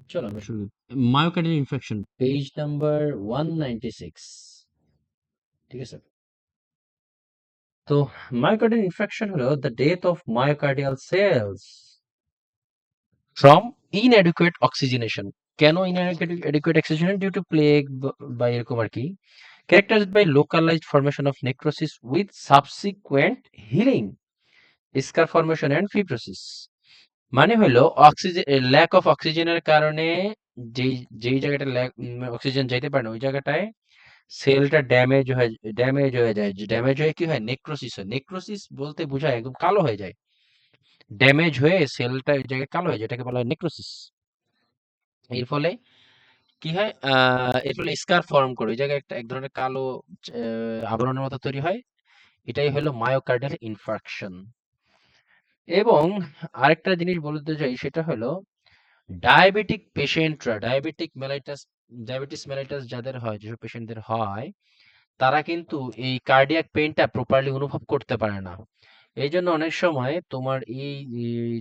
চলো আমরা শুরু মায়োকার্ডিয়াল ইনফেকশন। Page number 196। ঠিক আছে, তো মায়োকার্ডিয়াল ইনফেকশন হলো the death of myocardial cells from inadequate oxygenation. কেন inadequate oxygenation? Due to plague বা এরকম আর কি। Characterized by localized formation of necrosis with subsequent healing, scar formation and fibrosis। মানে হলো অক্সিজেন, ল্যাক অফ অক্সিজেনের কারণে যেই যেই জায়গাটা অক্সিজেন যাইতে পারে না ওই জায়গাটায় সেলটা ড্যামেজ হয়ে যায়। ড্যামেজ হয়ে কি হয়? নেক্রোসিস হয়। নেক্রোসিস বলতে বোঝায় একদম কালো হয়ে যায়। ড্যামেজ হয়ে সেলটা ওই জায়গায় কালো হয়ে যায়, এটাকে বলা হয় নেক্রোসিস। এর ফলে কি হয়? এর ফলে স্কার ফর্ম করে ওই জায়গায় এক ধরনের কালো আবরণের মতো তৈরি হয়। এটাই হলো মায়োকার্ডিয়াল ইনফার্কশন। এবং আরেকটা জিনিস বলতে চাই, সেটা হলো ডায়াবেটিক পেশেন্টরা, ডায়াবেটিস মেলাইটাস যাদের হয়, যেসব পেশেন্টদের হয়, তারা কিন্তু এই কার্ডিয়াক পেইনটা প্রপারলি অনুভব করতে পারে না। এই জন্য অনেক সময় তোমার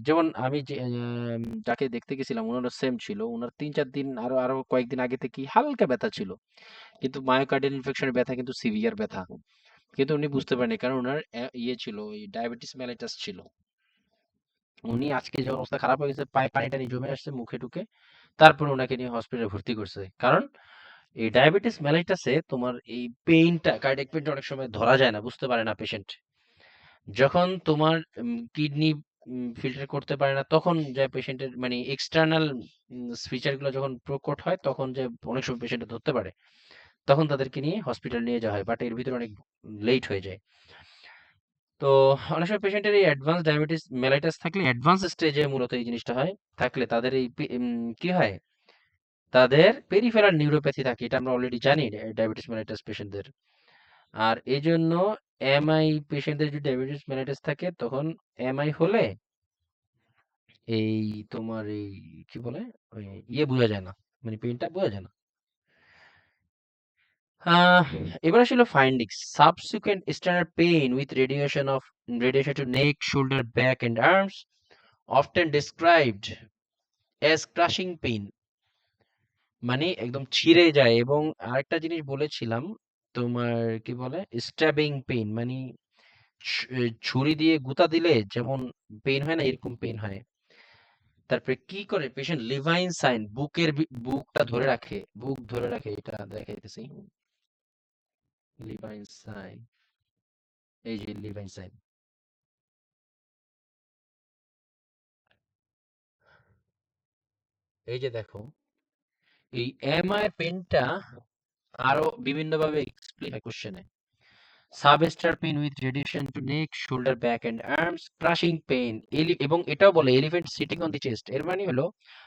যেমন আমি যাকে দেখতে গেছিলাম ওনারও সেম ছিল। ওনার ৩-৪ দিন আরো কয়েকদিন আগে থেকেই হালকা ব্যথা ছিল, কিন্তু মায়োকার্ডিয়াল ইনফেকশনের ব্যথা কিন্তু সিভিয়ার ব্যথা। কিন্তু উনি বুঝতে পারেনি, কারণ ওনার ছিল, ওই ডায়াবেটিস মেলাইটাস ছিল। উনি আজকে যে অবস্থা খারাপ হয়ে গেছে, পায়ে পানি টানি জমে আসছে মুখে ঢুকে, তারপর ওনাকে নিয়ে হসপিটালে ভর্তি করছে। কারণ এই ডায়াবেটিস মেলাইটাসে তোমার এই পেইনটা, কার্ডিয়াক পেইনটা অনেক সময় ধরা যায় না, বুঝতে পারে না পেশেন্ট। যখন তোমার কিডনি ফিল্টার করতে পারে না, তখন যে পেশেন্টের মানে এক্সটার্নাল ফিচার গুলো যখন প্রকট হয়, তখন যে অনেক সময় পেশেন্ট ধরতে পারে, তখন তাদেরকে নিয়ে হসপিটাল নিয়ে যাওয়া হয়, বাট এর ভিতরে অনেক লেট হয়ে যায়। তো অনেক সময় পেশেন্টের এই অ্যাডভান্স ডায়াবেটিস মেলাইটাস থাকলে, অ্যাডভান্স স্টেজে মূলত এই জিনিসটা হয়, থাকলে তাদের এই কি হয়, তাদের পেরিফেরাল নিউরোপ্যাথি থাকে। এটা আমরা অলরেডি জানি ডায়াবেটিস মেলাইটাস পেশেন্টদের। আর এই জন্য এমআই পেশেন্টদের যদি ডায়াবেটিস মেলাইটাস থাকে, তখন এমআই হলে এই তোমার এই কি বলে, ওই বোঝা যায় না, মানে পেইনটা বোঝা যায় না। আহ এবার আসলে findings: subsequent standard pain with radiation to neck, shoulder, back and arms, often described as crushing pain, মানে একদম ছিঁড়ে যায়। এবং আরেকটা জিনিস বলেছিলাম তোমার, কি বলে, স্ট্যাবিং পেইন, মানে ছুরি দিয়ে গুতা দিলে যেমন পেইন হয় না, এরকম পেইন হয়। তারপরে কি করে পেশেন্ট লিভাইন সাইন, বুকটা ধরে রাখে, বুক ধরে রাখে, এটা দেখাইতেছি। লিভাইন সাইন, এই যে লিভাইন সাইন, এই যে দেখো, এই এমআই পেনটা আরো বিভিন্ন ভাবে এক্সপ্লেন হয় কোশ্চেনে। Substernal pain with radiation to neck, shoulder, back and arms, crushing pain, এবং এটাও বলে elephant sitting on the chest. এর মানে হলো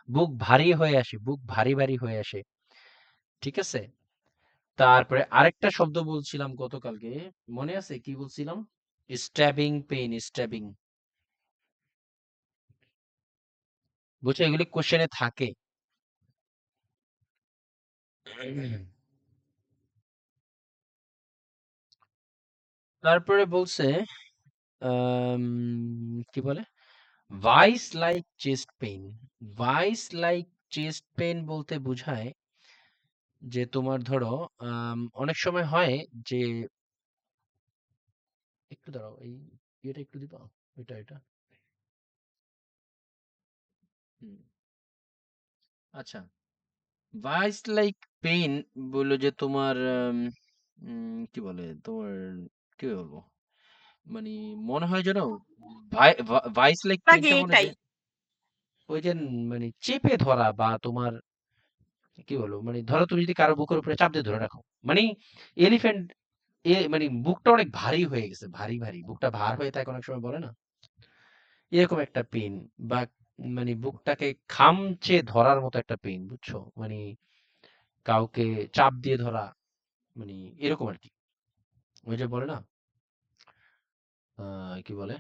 বুক ভারী হয়ে আসে, বুক ভারী ভারী হয়ে আসে। ঠিক আছে, তারপরে আরেকটা শব্দ বলছিলাম গতকালকে, মনে আছে কি বলছিলাম? Stabbing pain, stabbing. বুঝছো, এগুলি কোশ্চেনে থাকে। তারপরে বলছে কি বলে, vice like chest pain. Vice like chest pain বলতে বোঝায় যে তোমার ধরো অনেক সময় হয় যে, একটু দাঁড়াও, এই এটা একটু দিবা, এটা হুম, আচ্ছা। ভাইস লাইক পেইন বললো যে তোমার কি বলে তোমার, কি বলবো, মানে মনে হয় যেন ভাইস লাইক লাগে পেইনটা মনে এটাই। যে ওই যে মানে চেপে ধরা, বা তোমার কি বলবো, মানে ধরো তুমি যদি কারো বুকের উপরে চাপ দিয়ে ধরে রাখো, মানে এলিফ্যান্ট, মানে বুকটা অনেক ভারী হয়ে গেছে, ভারী ভারী বুকটা ভার হয়ে থাকে, অনেক সময় বলে না, এরকম একটা পেইন। বা মানে বুকটাকে খামচে ধরার মতো একটা পেইন, বুঝছো, মানে কাউকে চাপ দিয়ে ধরা, মানে এরকম আর কি। ওই যে বলে না, কি বলে,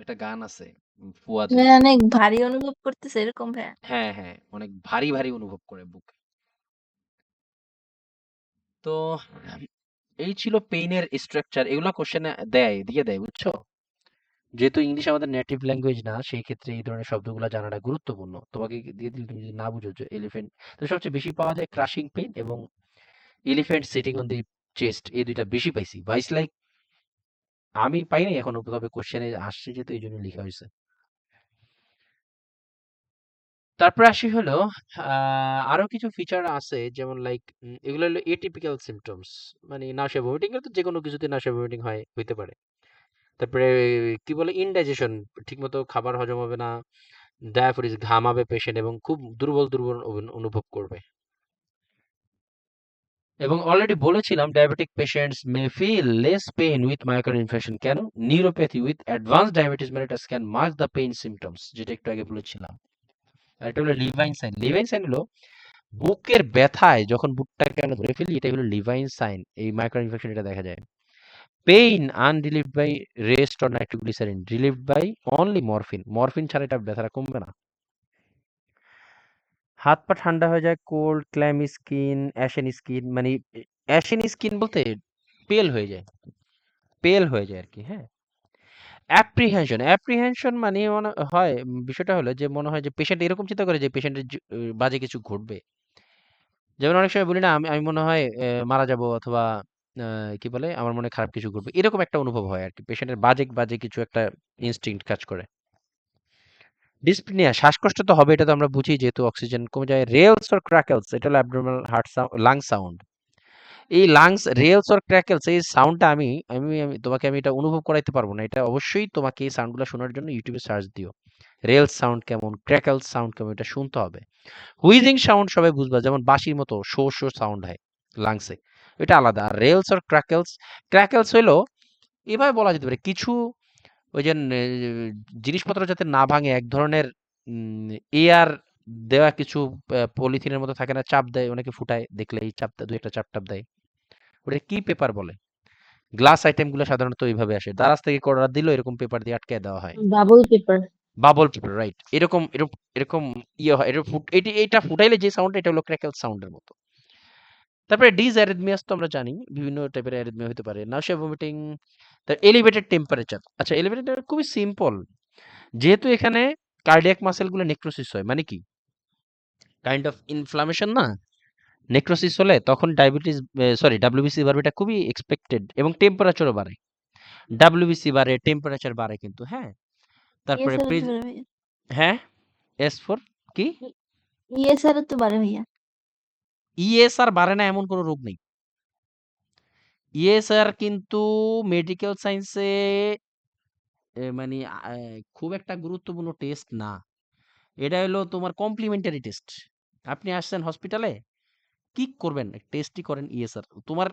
একটা গান আছে ফুয়াদের। মানে অনেক ভারী অনুভব করতেছে এরকম ভাইয়া? হ্যাঁ হ্যাঁ, অনেক ভারী ভারী অনুভব করে বুক। তো এই ছিল পেইনের স্ট্রাকচার, এগুলো কোশ্চেনে দিয়ে দেয়, বুঝছো। যেহেতু ইংলিশ আমাদের নেটিভ ল্যাঙ্গুয়েজ না, সেই ক্ষেত্রে এই ধরনের শব্দগুলো জানাটা গুরুত্বপূর্ণ। তোমাকে দিয়ে দিলে তুমি যদি না বুঝো যে এলিফ্যান্ট, তো সবচেয়ে বেশি পাওয়া যায় ক্রাশিং পেইন এবং elephant sitting on the chest, এই দুইটা বেশি পাইছি। ভাইস লাইক আমি পাই নাই এখনো, তবে কোশ্চেনে আসছে যেহেতু এই জন্য লেখা হয়েছে। তারপরে আসি হলো আরো কিছু ফিচার আছে, যেমন লাইক এগুলো হলো এটিপিক্যাল সিমটমস, মানে নাউশা ভমিটিং এর তো যে কোনো কিছুতে নাউশা ভমিটিং হইতে পারে। তারপরে কি বলে ইনডাইজেশন, ঠিকমতো খাবার হজম হবে না, ডায়াফোরিস ঘামাবে পেশেন্ট এবং খুব দুর্বল দুর্বল অনুভব করবে। এবং অলরেডি বলেছিলাম diabetic patients may feel less pain with myocard infection. কেন? Neuropathy with advance diabetes mellitus can mask the pain symptoms, যেটা একটু আগে বলেছিলাম। আর এটা হলো লিভাইন সাইন। লিভাইন সাইন হলো বুকের ব্যথায় যখন বুকটাকে আমরা ধরে ফেলি, এটা হলো লিভাইন সাইন। এই মায়োকার্ড ইনফেকশন এটা দেখা যায়। Pain unrelieved by rest or nitroglycerin, relieved by only morphine. Morphine ছাড়া এটা ব্যথাটা কমবে না। হাত পা ঠান্ডা হয়ে যায়, কোল্ড, ক্ল্যামি স্কিন, অ্যাশেন স্কিন, মানে অ্যাশেন স্কিন বলতে পেল হয়ে যায়, পেল হয়ে যায় আর কি। হ্যাঁ, অ্যাপ্রিহেনশন, অ্যাপ্রিহেনশন মানে মনে হয় বিষয়টা হলো যে মনে হয় যে পেশেন্ট এরকম চিন্তা করে যে পেশেন্টের বাজে কিছু ঘটবে। যেমন অনেক সময় বলি না, আমি আমি মনে হয় মারা যাব, অথবা কি বলে আমার মনে হয় খারাপ কিছু ঘটবে, এরকম একটা অনুভব হয় আর কি। পেশেন্টের বাজে বাজে কিছু একটা ইনস্টিংক্ট কাজ করে। ডিসপ্নিয়া, শ্বাসকষ্ট তো হবে, এটা তো আমরা বুঝি যেহেতু অক্সিজেন কমে যায়। রেলস অর ক্র্যাকলস, এটা হলো abdominal heart sound, lung sound. এই লাংস রেলস অর ক্র্যাকলস, এই সাউন্ডটা আমি আমি আমি তোমাকে আমি এটা অনুভব করাইতে পারবো না। এটা অবশ্যই তোমাকে এই সাউন্ডগুলো শোনার জন্য ইউটিউবে সার্চ দিও। রেলস সাউন্ড কেমন, ক্র্যাকলস সাউন্ড কেমন, এটা শুনতে হবে। হুইজিং সাউন্ড সবাই বুঝবা, যেমন বাঁশির মতো শো শো সাউন্ড হয় লাংসে, এটা আলাদা। আর রেলস অর ক্র্যাকলস, ক্র্যাকলস হলো এভাবে বলা যেতে পারে কিছু ওই যে জিনিসপত্র যাতে না ভাঙে, এক ধরনের এয়ার দেওয়া কিছু পলিথিনের মতো থাকে না, চাপ দেয় অনেকে ফুটায় দেখলে, এই চাপটা দুই একটা চাপ টাপ দেয়, ওটা কি পেপার বলে? গ্লাস আইটেম গুলো সাধারণত এইভাবে আসে, দারাজ থেকে কর্ডার দিল এরকম পেপার দিয়ে আটকায় দেওয়া হয়। Bubble paper. Bubble paper, right. এরকম এরকম এরকম ইয়ে হয়, এটা এটা ফুটাইলে যে সাউন্ড, এটা হলো ক্র্যাকেল সাউন্ডের মতো। তারপরে ডিজ অ্যারিথমিয়াস তো আমরা জানি, বিভিন্ন টাইপের অ্যারিথমিয়া হতে পারে। নাউশিয়া, ভমিটিং। এলিভেটেড টেম্পারেচার, আচ্ছা এলিভেটেড খুবই সিম্পল, যেহেতু এখানে কার্ডিয়াক মাসেল গুলো নেক্রোসিস হয়, মানে কি কাইন্ড অফ ইনফ্লামেশন না, নেক্রোসিস হলে তখন ডায়াবেটিস, সরি ডাব্লিউবিসি বাড়বে, এটা খুবই এক্সপেক্টেড। এবং টেম্পারেচারও বাড়ে, ডাব্লিউবিসি বাড়ে, টেম্পারেচার বাড়ে কিন্তু। হ্যাঁ, তারপরে ইএসআর তো বাড়ে ভাইয়া। হ্যাঁ, এস ফর কি? ইএসআর তো বাড়ে ভাইয়া। ইএসআর বাড়ে না এমন কোনো রোগ নেই। ইএসআর কিন্তু মেডিকেল সায়েন্সে মানে খুব একটা গুরুত্বপূর্ণ টেস্ট না। এটা হলো তোমার কমপ্লিমেন্টারি টেস্ট। আপনি আসছেন হসপিটালে, কি করবেন? টেস্টই করেন ইএসআর। তোমার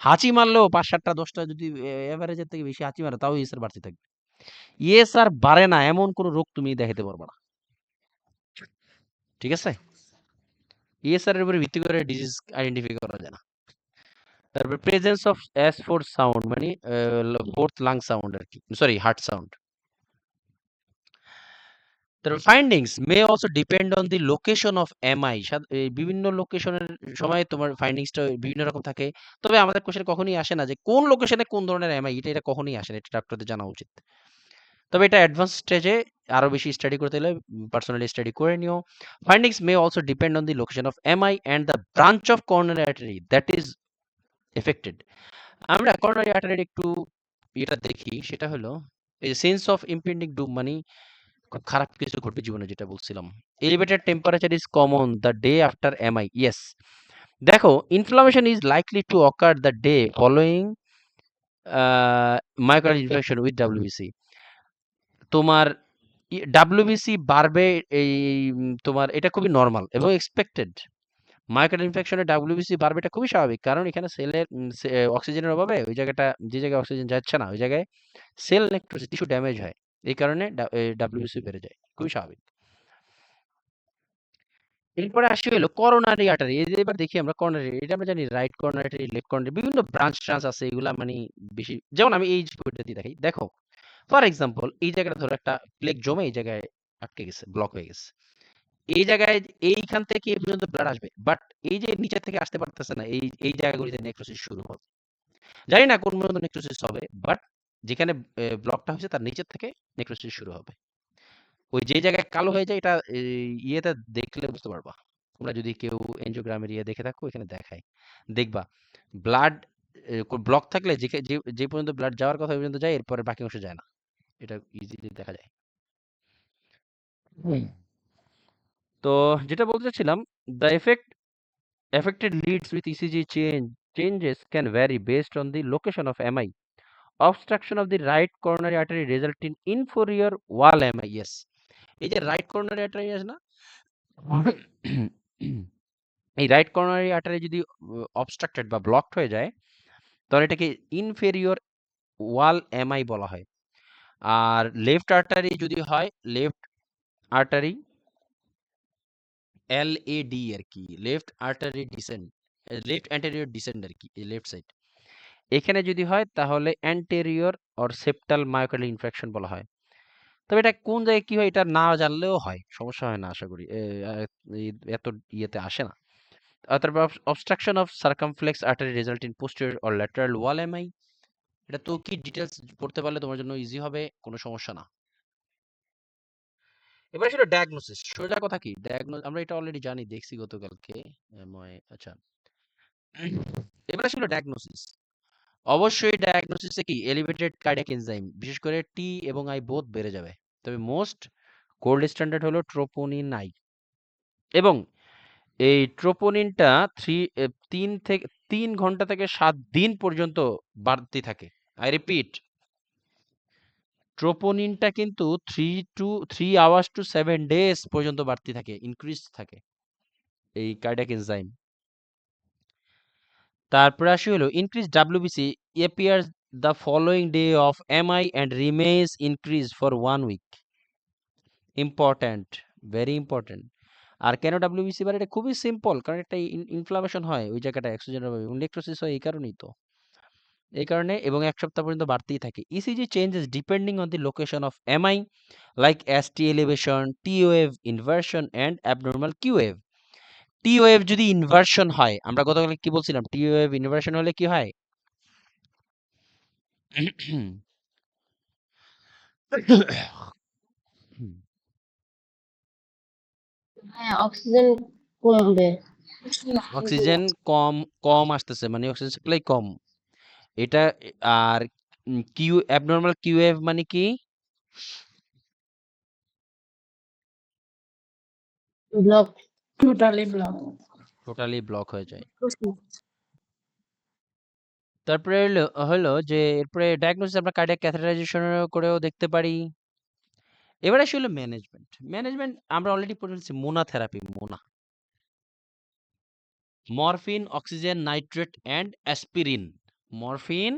হাঁচি মারলেও ৫-৭টা ১০টা যদি এভারেজের থেকে বেশি হাঁচি মারে, তাও ইএসআর বাড়তে থাকবে। ইএসআর বাড়ে না এমন কোনো রোগ তুমি দেখাতে পারবে না। ঠিক আছে? ইএসআর এর উপরে ভিত্তি করে ডিজিজ আইডেন্টিফাই করা যায় না। তারপর প্রেজেন্স অফ S4 সাউন্ড, মানে ফোর্থ লাং সাউন্ড আর কি, সরি হার্ট সাউন্ড। তারপর findings may also depend on the location of MI. বিভিন্ন লোকেশনের সময় তোমার ফাইন্ডিংসটা বিভিন্ন রকম থাকে। তবে আমাদের কোশ্চেন কখনোই আসে না যে কোন লোকেশনে কোন ধরনের এমআই, এটা কখনোই আসে না, এটা ডাক্তারদের জানা উচিত। তবে এটা অ্যাডভান্স স্টেজে আরো বেশি স্টাডি করতে হলে পার্সোনালি স্টাডি করে নিও। Findings may also depend on the location of MI and the branch of coronary artery that is affected. আমরা করোনারি আর্টারির একটু এটা দেখি, সেটা হলো এই সেন্স অফ ইম্পেন্ডিং ডুম, মানে খুব খারাপ কিছু ঘটবে জীবনে, যেটা বলছিলাম। Elevated temperature is common the day after MI, yes. দেখো, inflammation is likely to occur the day following myocardial infection with WBC. তোমার ডাব্লিউবিসি বাড়বে, এই তোমার এটা খুবই নর্মাল এবং এক্সপেক্টেড। মায়োকার্ডিয়াল ইনফেকশনে ডাব্লিউবিসি বাড়বে, এটা খুবই স্বাভাবিক, কারণ এখানে সেলের অক্সিজেনের অভাবে ওই জায়গাটা, যে জায়গায় অক্সিজেন যাচ্ছে না ওই জায়গায় সেল নেক্রোসিস, টিস্যু ড্যামেজ হয়, এই কারণে ডাব্লিউবিসি বেড়ে যায়, খুবই স্বাভাবিক। এরপরে আসি হলো করোনারি আর্টারি। এই যে এবার দেখি আমরা করোনারি, এটা আমরা জানি right coronary artery, left coronary, বিভিন্ন ব্রাঞ্চ ট্রাঞ্চ আছে, এগুলা মানে বেশি। যেমন আমি এই বইটা দিয়ে দেখাই, দেখো ফর এক্সাম্পল এই জায়গাটা ধরো একটা প্লেগ জমে এই জায়গায় আটকে গেছে, ব্লক হয়ে গেছে, এই জায়গায় এইখান থেকে এই পর্যন্ত ব্লাড আসবে, বাট এই যে নিচে থেকে আসতে পারতেছে না, এই এই জায়গাগুলিতে নেক্রোসিস শুরু হবে। জানি না কোন পর্যন্ত নেক্রোসিস হবে, বাট যেখানে ব্লকটা হয়েছে তার নিচের থেকে নেক্রোসিস শুরু হবে। ওই যে জায়গায় কালো হয়ে যায় এটা ইয়েতে দেখলে বুঝতে পারবা। তোমরা যদি কেউ এনজিওগ্রামের ইয়ে দেখে থাকো এখানে দেখায় দেখবা ব্লাড ব্লক থাকলে যে পর্যন্ত ব্লাড যাওয়ার কথা ওই পর্যন্ত যায়, এরপরে বাকি অংশ যায় না। এটা ইজিলি দেখা যায়। তো যেটা বলতে চাচ্ছিলাম, the affected leads with ECG changes can vary based on the location of MI. Obstruction of the right coronary artery result in inferior wall MI. Yes. এই যে রাইট coronary artery আছে না, এই রাইট coronary artery যদি obstructed বা blocked হয়ে যায় তাহলে এটাকে inferior wall MI বলা হয়। আর লেফট আর্টারি যদি হয়, লেফট আর্টারি LAD আর কি, left artery descend, left anterior descend আর কি, লেফট সাইড, এখানে যদি হয় তাহলে anterior or septal myocardial infection বলা হয়। তবে এটা কোন জায়গায় কি হয় এটা না জানলেও হয়, সমস্যা হয় না আশা করি, এত ইয়েতে আসে না। তারপর obstruction of circumflex artery result in posterior or lateral wall MI. এটা তো কি ডিটেলস পড়তে পারলে তোমার জন্য ইজি হবে, কোনো সমস্যা না। এবার ছিল ডায়াগনোসিস, সোজা কথা কি আমরা এটা অলরেডি জানি, দেখছি গতকালকে। আচ্ছা, এবার ছিল ডায়াগনোসিস। অবশ্যই ডায়াগনোসিসে কি এলিভেটেড কার্ডিয়াক এনজাইম, বিশেষ করে টি এবং আই বোথ বেড়ে যাবে। তবে মোস্ট গোল্ড স্ট্যান্ডার্ড হলো ট্রোপোনিন আই, এবং এই ট্রোপোনিনটা 3 ঘন্টা থেকে 7 দিন পর্যন্ত বাড়তে থাকে। আই রিপিট, ট্রোপোনিনটা কিন্তু 3 আওয়ার্স টু 7 ডেজ পর্যন্ত বাড়তে থাকে, ইনক্রিজ থাকে এই কার্ডিয়াক এনজাইম। তারপরে আসি হলো increase WBC appears the following day of MI and remains increased for 1 week. Important, very important. আর কেন ডাব্লিউবিসি বাড়ে? এটা খুবই সিম্পল, কারণ একটা ইনফ্লামেশন হয় ওই জায়গাটা অক্সিজেনের অভাবে, নেক্রোসিস হয় এই কারণেই তো, এই কারণে, এবং 1 সপ্তাহ পর্যন্ত বাড়তেই থাকে। ECG changes depending on the location of MI like ST elevation, T wave inversion and abnormal Q wave. T wave যদি ইনভার্সন হয়, আমরা গতকাল কি বলছিলাম, টি ওয়েভ ইনভার্সন হলে কি হয়? হ্যাঁ, অক্সিজেন কমবে। অক্সিজেন কম কম আসতেছে, মানে অক্সিজেন সাপ্লাই কম, এটা। আর কিউ অ্যাবনর্মাল কিউ ওয়েভ মানে কি? Block, totally block. Totally block হয়ে যায়। তারপরে হলো যে এরপরে ডায়াগনোসিস আমরা কার্ডিয়াক ক্যাথেটারাইজেশন করেও দেখতে পারি। এবার আসি হলো ম্যানেজমেন্ট। ম্যানেজমেন্ট আমরা অলরেডি পড়েছি, Mona therapy, Mona, morphine, oxygen, nitrate and aspirin. Morphine,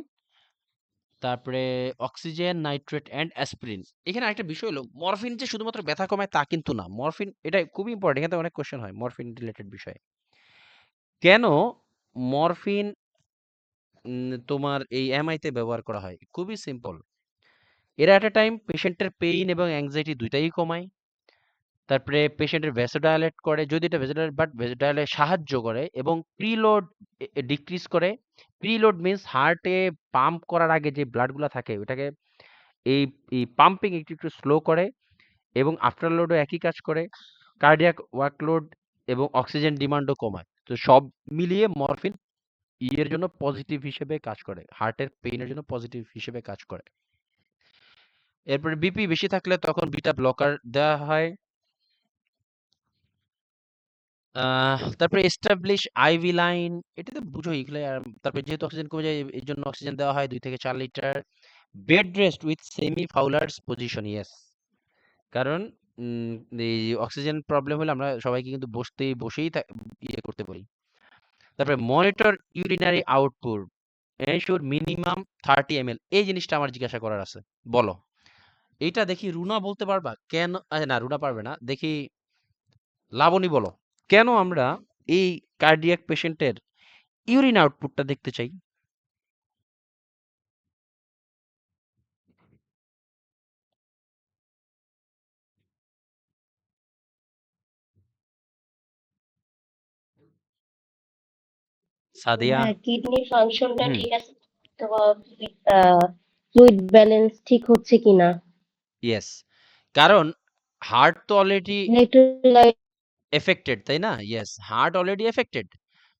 তারপরে অক্সিজেন, নাইট্রেট অ্যান্ড অ্যাসপিরিন। এখানে আরেকটা বিষয় হলো, মরফিন যে শুধুমাত্র ব্যথা কমায় তা কিন্তু না। মরফিন, এটা খুবই ইম্পর্টেন্ট, এখানে অনেক কোশ্চেন হয় মরফিন রিলেটেড বিষয়ে। কেন মরফিন তোমার এই এমআইতে ব্যবহার করা হয়? খুবই সিম্পল, এরা এট এ টাইম পেশেন্টের পেইন এবং অ্যাংজাইটি দুইটাই কমায়। তারপরে পেশেন্টের ভ্যাসোডাইলেট করে, যদি এটা ভ্যাসোডাইলেট সাহায্য করে, এবং প্রিলোড ডিক্রিজ করে। প্রিলোড মিন্স হার্টে পাম্প করার আগে যে ব্লাডগুলো থাকে ওটাকে এই এই পাম্পিং একটু একটু স্লো করে, এবং আফটার লোডও একই কাজ করে। কার্ডিয়াক ওয়ার্কলোড এবং অক্সিজেন ডিমান্ডও কমায়। তো সব মিলিয়ে মরফিন ইয়ের জন্য পজিটিভ হিসেবে কাজ করে, হার্টের পেইনের জন্য পজিটিভ হিসেবে কাজ করে। এরপরে বিপি বেশি থাকলে তখন বিটা ব্লকার দেওয়া হয়। তারপরে এস্টাবলিশ আইভি লাইন, এটা তো বুঝো এগুলো। আর তারপরে যেহেতু অক্সিজেন কমে যায় এই জন্য অক্সিজেন দেওয়া হয় 2 থেকে 4 লিটার। Bed rest with semi Fowler's position, yes, কারণ উম, এই অক্সিজেন প্রবলেম হলে আমরা সবাইকে কিন্তু বসেই ইয়ে করতে বলি। তারপরে monitor urinary output, ensure minimum 30 ml। এই জিনিসটা আমার জিজ্ঞাসা করার আছে, বলো। এইটা দেখি রুনা বলতে পারবা কেন? আচ্ছা না, রুনা পারবে না, দেখি লাবণী বলো, কেন আমরা এই কার্ডিয়াক পেশেন্টের ইউরিন আউটপুটটা দেখতে চাই? সাদিয়া। হ্যাঁ, কিডনি ফাংশনটা হুম। ঠিক আছে তো, আহ ফ্লুইড ব্যালেন্স ঠিক হচ্ছে কিনা, ইয়েস, কারণ হার্ট তো অলরেডি ইলেকট্রোলাইট এফেক্টেড, তাই না? ইয়েস, হার্ট অলরেডি এফেক্টেড,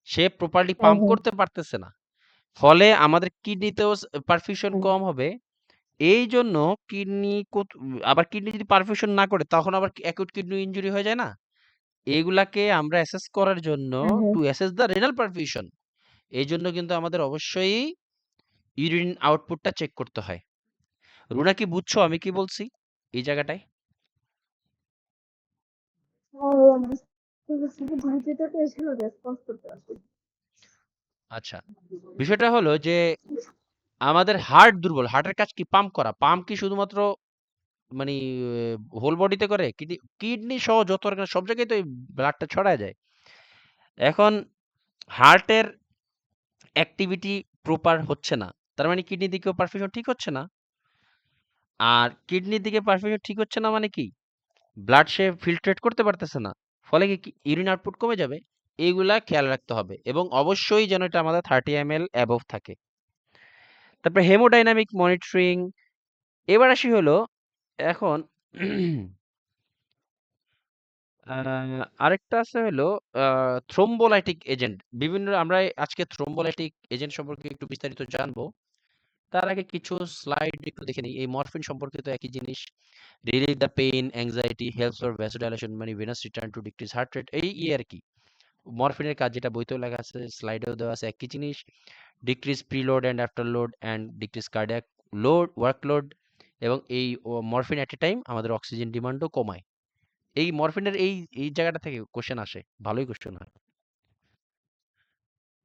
সে প্রপারলি হ্যাঁ পাম্প হ্যাঁ করতে পারতেছে না, ফলে আমাদের কিডনিতেও পারফিউশন হুম, কম হবে। এই জন্য কিডনি, আবার কিডনি যদি পারফিউশন না করে তখন আবার অ্যাকিউট কিডনি ইনজুরি হয়ে যায় না? এগুলাকে আমরা অ্যাসেস করার জন্য, হ্যাঁ হ্যাঁ to assess the renal perfusion, এই জন্য কিন্তু আমাদের অবশ্যই ইউরিন আউটপুটটা চেক করতে হয়। রুনা, কি বুঝছো আমি কি বলছি এই জায়গাটায়? আচ্ছা, বিষয়টা হলো যে আমাদের হার্ট দুর্বল, হার্টের কাজ কি? পাম্প করা। পাম্প কি শুধুমাত্র মানে হোল বডিতে করে? কিডনি, কিডনি সহ যত অর্গান সব জায়গায় তো এই ব্লাডটা ছড়ায় যায়। এখন হার্টের অ্যাক্টিভিটি প্রপার হচ্ছে না, তার মানে কিডনির দিকেও পারফিউশন ঠিক হচ্ছে না। আর কিডনির দিকে পারফিউশন ঠিক হচ্ছে না মানে কি? ব্লাড সে ফিল্ট্রেট করতে পারতেছে না, ফলে কি ইউরিন আউটপুট কমে যাবে। এইগুলা খেয়াল রাখতে হবে এবং অবশ্যই যেন এটা আমাদের 30 ml অ্যাবভ থাকে। তারপরে হেমোডাইনামিক মনিটরিং। এবার আসি হলো এখন আরেকটা আছে হলো থ্রোম্বোলাইটিক এজেন্ট। বিভিন্ন আমরা আজকে থ্রোম্বোলাইটিক এজেন্ট সম্পর্কে একটু বিস্তারিত জানবো। তার আগে কিছু স্লাইড একটু দেখে নিই। এই মরফিন সম্পর্কিত একই জিনিস। Relieve the pain, anxiety, helps for vasodilation, মানে venous return to decrease heart rate, এই আর কি। মরফিনের কাজ যেটা বইতেও লেখা আছে, স্লাইডেও দেওয়া আছে একই জিনিস। Decrease preload and after load and decrease cardiac load, workload. এবং এই মরফিন এট এ টাইম আমাদের অক্সিজেন ডিমান্ডও কমায়। এই মরফিনের এই এই জায়গাটা থেকে কোশ্চেন আসে, ভালোই কোশ্চেন হয়।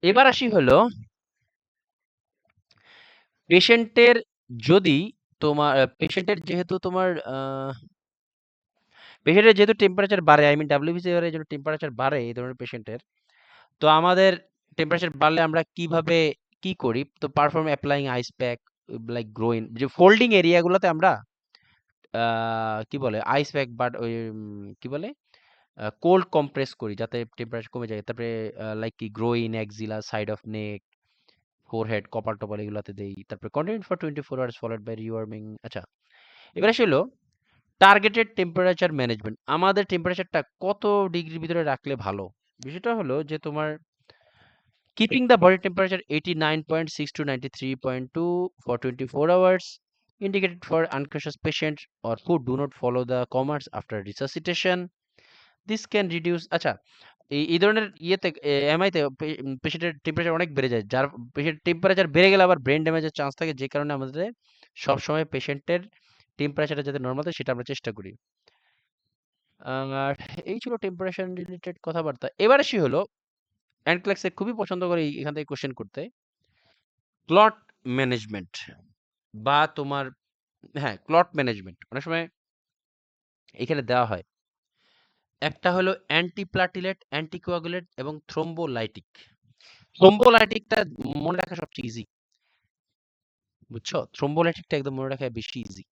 এবার আসি হলো পেশেন্টের, যদি তোমার পেশেন্টের যেহেতু তোমার পেশেন্টের যেহেতু টেম্পারেচার বাড়ে, আই মিন ডাব্লিউবিসি এর জন্য টেম্পারেচার বাড়ে এই ধরনের পেশেন্টের, তো আমাদের টেম্পারেচার বাড়লে আমরা কিভাবে কি করি? তো perform applying ice pack, like groin, যে ফোল্ডিং এরিয়াগুলোতে আমরা কি বলে আইস প্যাক, বাট ওই কি বলে কোল্ড কম্প্রেস করি যাতে টেম্পারেচার কমে যায়। তারপরে লাইক কি groin, axilla, side of neck, forehead, কপাল টপাল এগুলাতে দেই। তারপরে continue for 24 hours followed by rewarming. আচ্ছা, এবার আসলে হলো টার্গেটেড টেম্পারেচার ম্যানেজমেন্ট। আমাদের টেম্পারেচারটা কত ডিগ্রির ভিতরে রাখলে ভালো? বিষয়টা হলো যে তোমার keeping the body temperature 89.6 to 93.2 for 24 hours, indicated for unconscious patients or who do not follow the commands after resuscitation. This can reduce, আচ্ছা, এই ধরনের ইয়েতে এমআইতে পেশেন্টের টেম্পারেচার অনেক বেড়ে যায়, যার পেশেন্ট টেম্পারেচার বেড়ে গেলে আবার ব্রেন ড্যামেজের চান্স থাকে, যে কারণে আমাদের সবসময় পেশেন্টের টেম্পারেচারটা যাতে নর্মাল থাকে সেটা আমরা চেষ্টা করি। আর এই ছিল টেম্পারেচার রিলেটেড কথাবার্তা। এবার আসি হলো অ্যানক্লেক্সে খুবই পছন্দ করে এখান থেকে কোশ্চেন করতে, ক্লট ম্যানেজমেন্ট বা তোমার, হ্যাঁ, ক্লট ম্যানেজমেন্ট অনেক সময় এখানে দেওয়া হয়। একটা হলো অ্যান্টিপ্লাটিলেট, অ্যান্টিকোয়াগুলেট এবং থ্রোম্বোলাইটিক। থ্রোম্বোলাইটিকটা মনে রাখা সবচেয়ে ইজি, বুঝছো? থ্রোম্বোলাইটিকটা একদম মনে রাখা বেশি ইজি,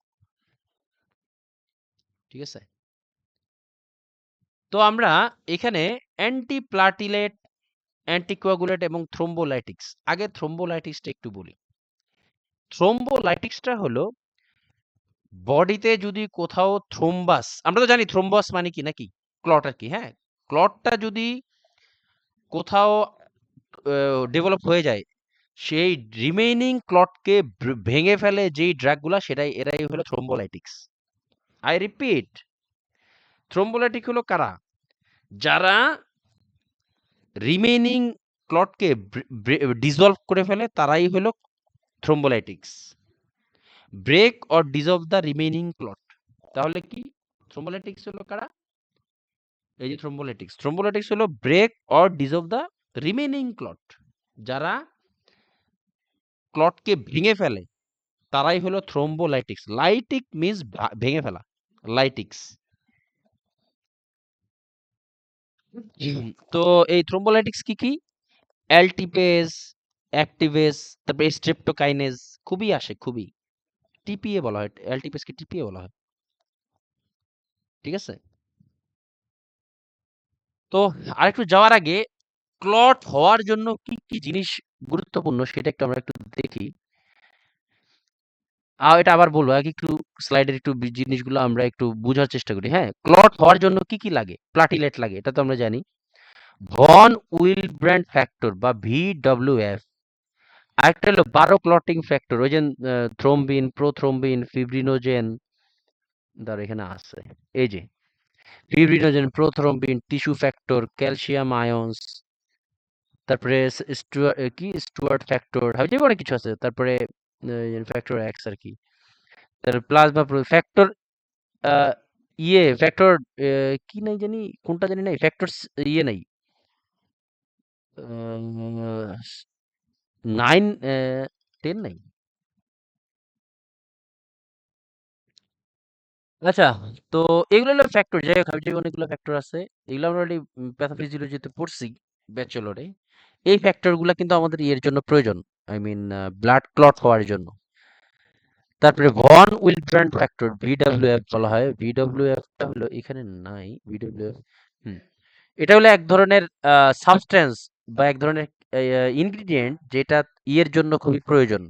ঠিক আছে? তো আমরা এখানে অ্যান্টিপ্লাটিলেট, অ্যান্টিকোয়াগুলেট এবং থ্রোম্বোলাইটিক্স, আগে থ্রোম্বোলাইটিক্সটা একটু বলি। থ্রোম্বোলাইটিক্সটা হলো বডিতে যদি কোথাও থ্রোম্বাস, আমরা তো জানি থ্রোম্বাস মানে কি নাকি, ক্লট আর কি। হ্যাঁ, ক্লটটা যদি কোথাও ডেভেলপ হয়ে যায়, সেই রিমেইনিং ক্লটকে ভেঙে ফেলে যেই ড্রাগগুলা, সেটাই এরাই হলো থ্রোম্বোলাইটিক্স। আই রিপিট, থ্রোম্বোলাইটিক হলো কারা? যারা রিমেইনিং ক্লটকে ডিসলভ করে ফেলে, তারাই হলো thrombolytics. Break or dissolve the remaining clot, তাহলে কি থ্রোম্বোলাইটিক্স হলো কারা? এই যে থ্রোম্বোলাইটিক্স, থ্রোম্বোলাইটিক্স হলো break or dissolve the remaining clot, যারা ক্লটকে ভেঙে ফেলে তারাই হলো থ্রোম্বোলাইটিক্স। লাইটিক মিন্স ভেঙে ফেলা, লাইটিক্স। তো এই থ্রোম্বোলাইটিক্স কি কি? অ্যালটিপেজ, অ্যাক্টিভেজ, তারপরে স্ট্রেপ্টোকাইনেজ, খুবই আসে, খুবই টিপিএ বলা হয়, অ্যালটিপেজকে টিপিএ বলা হয়, ঠিক আছে? তো আরেকটু যাওয়ার আগে ক্লট হওয়ার জন্য কি কি জিনিস গুরুত্বপূর্ণ সেটা একটু আমরা একটু দেখি। এটা আবার বলবো একটু স্লাইডের একটু জিনিসগুলো আমরা একটু বোঝার চেষ্টা করি। হ্যাঁ, ক্লট হওয়ার জন্য কি লাগে? প্লাটিলেট লাগে, এটা তো আমরা জানি। ভন উইলব্র্যান্ড ফ্যাক্টর বা VWF, আরেকটা হলো বারো ক্লটিং ফ্যাক্টর, ওই যে থ্রোম্বিন, প্রোথ্রোম্বিন, ফিব্রিনোজেন, ধর এখানে আছে, এই যে fibrinogen, prothrombin, tissue factor, calcium আয়ন্স, তারপরে স্টুয়ার্ট ফ্যাক্টর, হাবিজাবি অনেক কিছু আছে। তারপরে ফ্যাক্টর এক্স আর কি, তারপরে প্লাজমা ফ্যাক্টর, ফ্যাক্টর কি নাই জানি, কোনটা জানি নাই, ফ্যাক্টর নাই, 9, 10 নাই। আচ্ছা, তো এগুলো হলো ফ্যাক্টর। যাই হোক, হাবিজাবি অনেকগুলো ফ্যাক্টর আছে। এগুলো আমরা অলরেডি প্যাথোফিজিওলজিতে পড়ছি, ব্যাচেলরে। এই ফ্যাক্টর গুলা কিন্তু আমাদের ইয়ের জন্য প্রয়োজন, আই মিন ব্লাড ক্লট হওয়ার জন্য। তারপরে ভন উইলব্র্যান্ড ফ্যাক্টর, VWF বলা হয়। VWF টা হলো এখানে নাই, VWF। হুম, এটা হলো এক ধরনের সাবস্টেন্স বা এক ধরনের ইনগ্রিডিয়েন্ট, যেটা ইয়ের জন্য খুবই প্রয়োজন,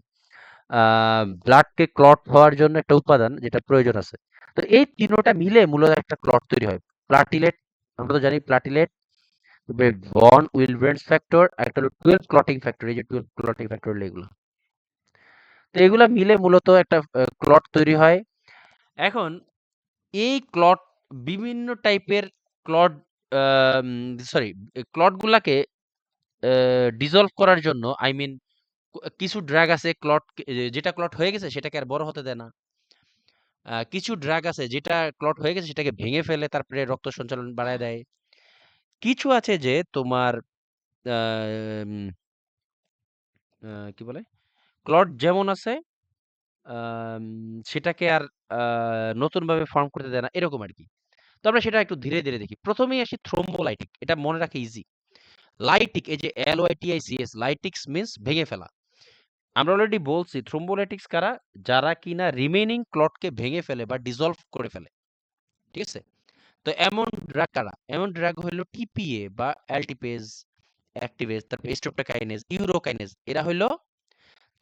ব্লাডকে ক্লট হওয়ার জন্য একটা উপাদান যেটা প্রয়োজন আছে। তো এই তিনোটা মিলে মূলত একটা ক্লট তৈরি হয়। প্লাটিলেট, আমরা তো জানি প্লাটিলেট, ভন উইলব্র্যান্ড ফ্যাক্টর, একটা হলো 12 ক্লটিং ফ্যাক্টর, এই যে 12 ক্লটিং ফ্যাক্টর হলো এগুলো। তো এগুলা মিলে মূলত একটা ক্লট তৈরি হয়। এখন এই ক্লট, বিভিন্ন টাইপের ক্লট, সরি, ক্লট গুলাকে ডিসলভ করার জন্য, আই মিন কিছু ড্রাগ আছে ক্লট, যেটা ক্লট হয়ে গেছে সেটাকে আর বড় হতে দেয় না। কিছু ড্রাগ আছে যেটা ক্লট হয়ে গেছে সেটাকে ভেঙে ফেলে, তারপরে রক্ত সঞ্চালন বাড়ায় দেয়। কিছু আছে যে তোমার আহ, উম, কি বলে, ক্লট যেমন আছে আম, সেটাকে আর নতুন ভাবে ফর্ম করতে দেয় না, এরকম আর কি। তো আমরা সেটা একটু ধীরে ধীরে দেখি। প্রথমেই আসি থ্রোম্বোলাইটিক, এটা মনে রাখা ইজি। লাইটিক, এই যে LYTICS, লাইটিক্স মিন্স ভেঙে ফেলা। আমরা অলরেডি বলছি থ্রোম্বোলাইটিক্স কারা, যারা কিনা রিমেইনিং ক্লটকে ভেঙে ফেলে বা ডিসলভ করে ফেলে, ঠিক আছে? তো এমন ড্রাগ কারা? এমন ড্রাগ হলো TPA বা অ্যালটিপেজ, অ্যাক্টিভেজ, তারপর স্ট্রেপ্টোকাইনেজ, ইউরোকাইনেজ, এরা হলো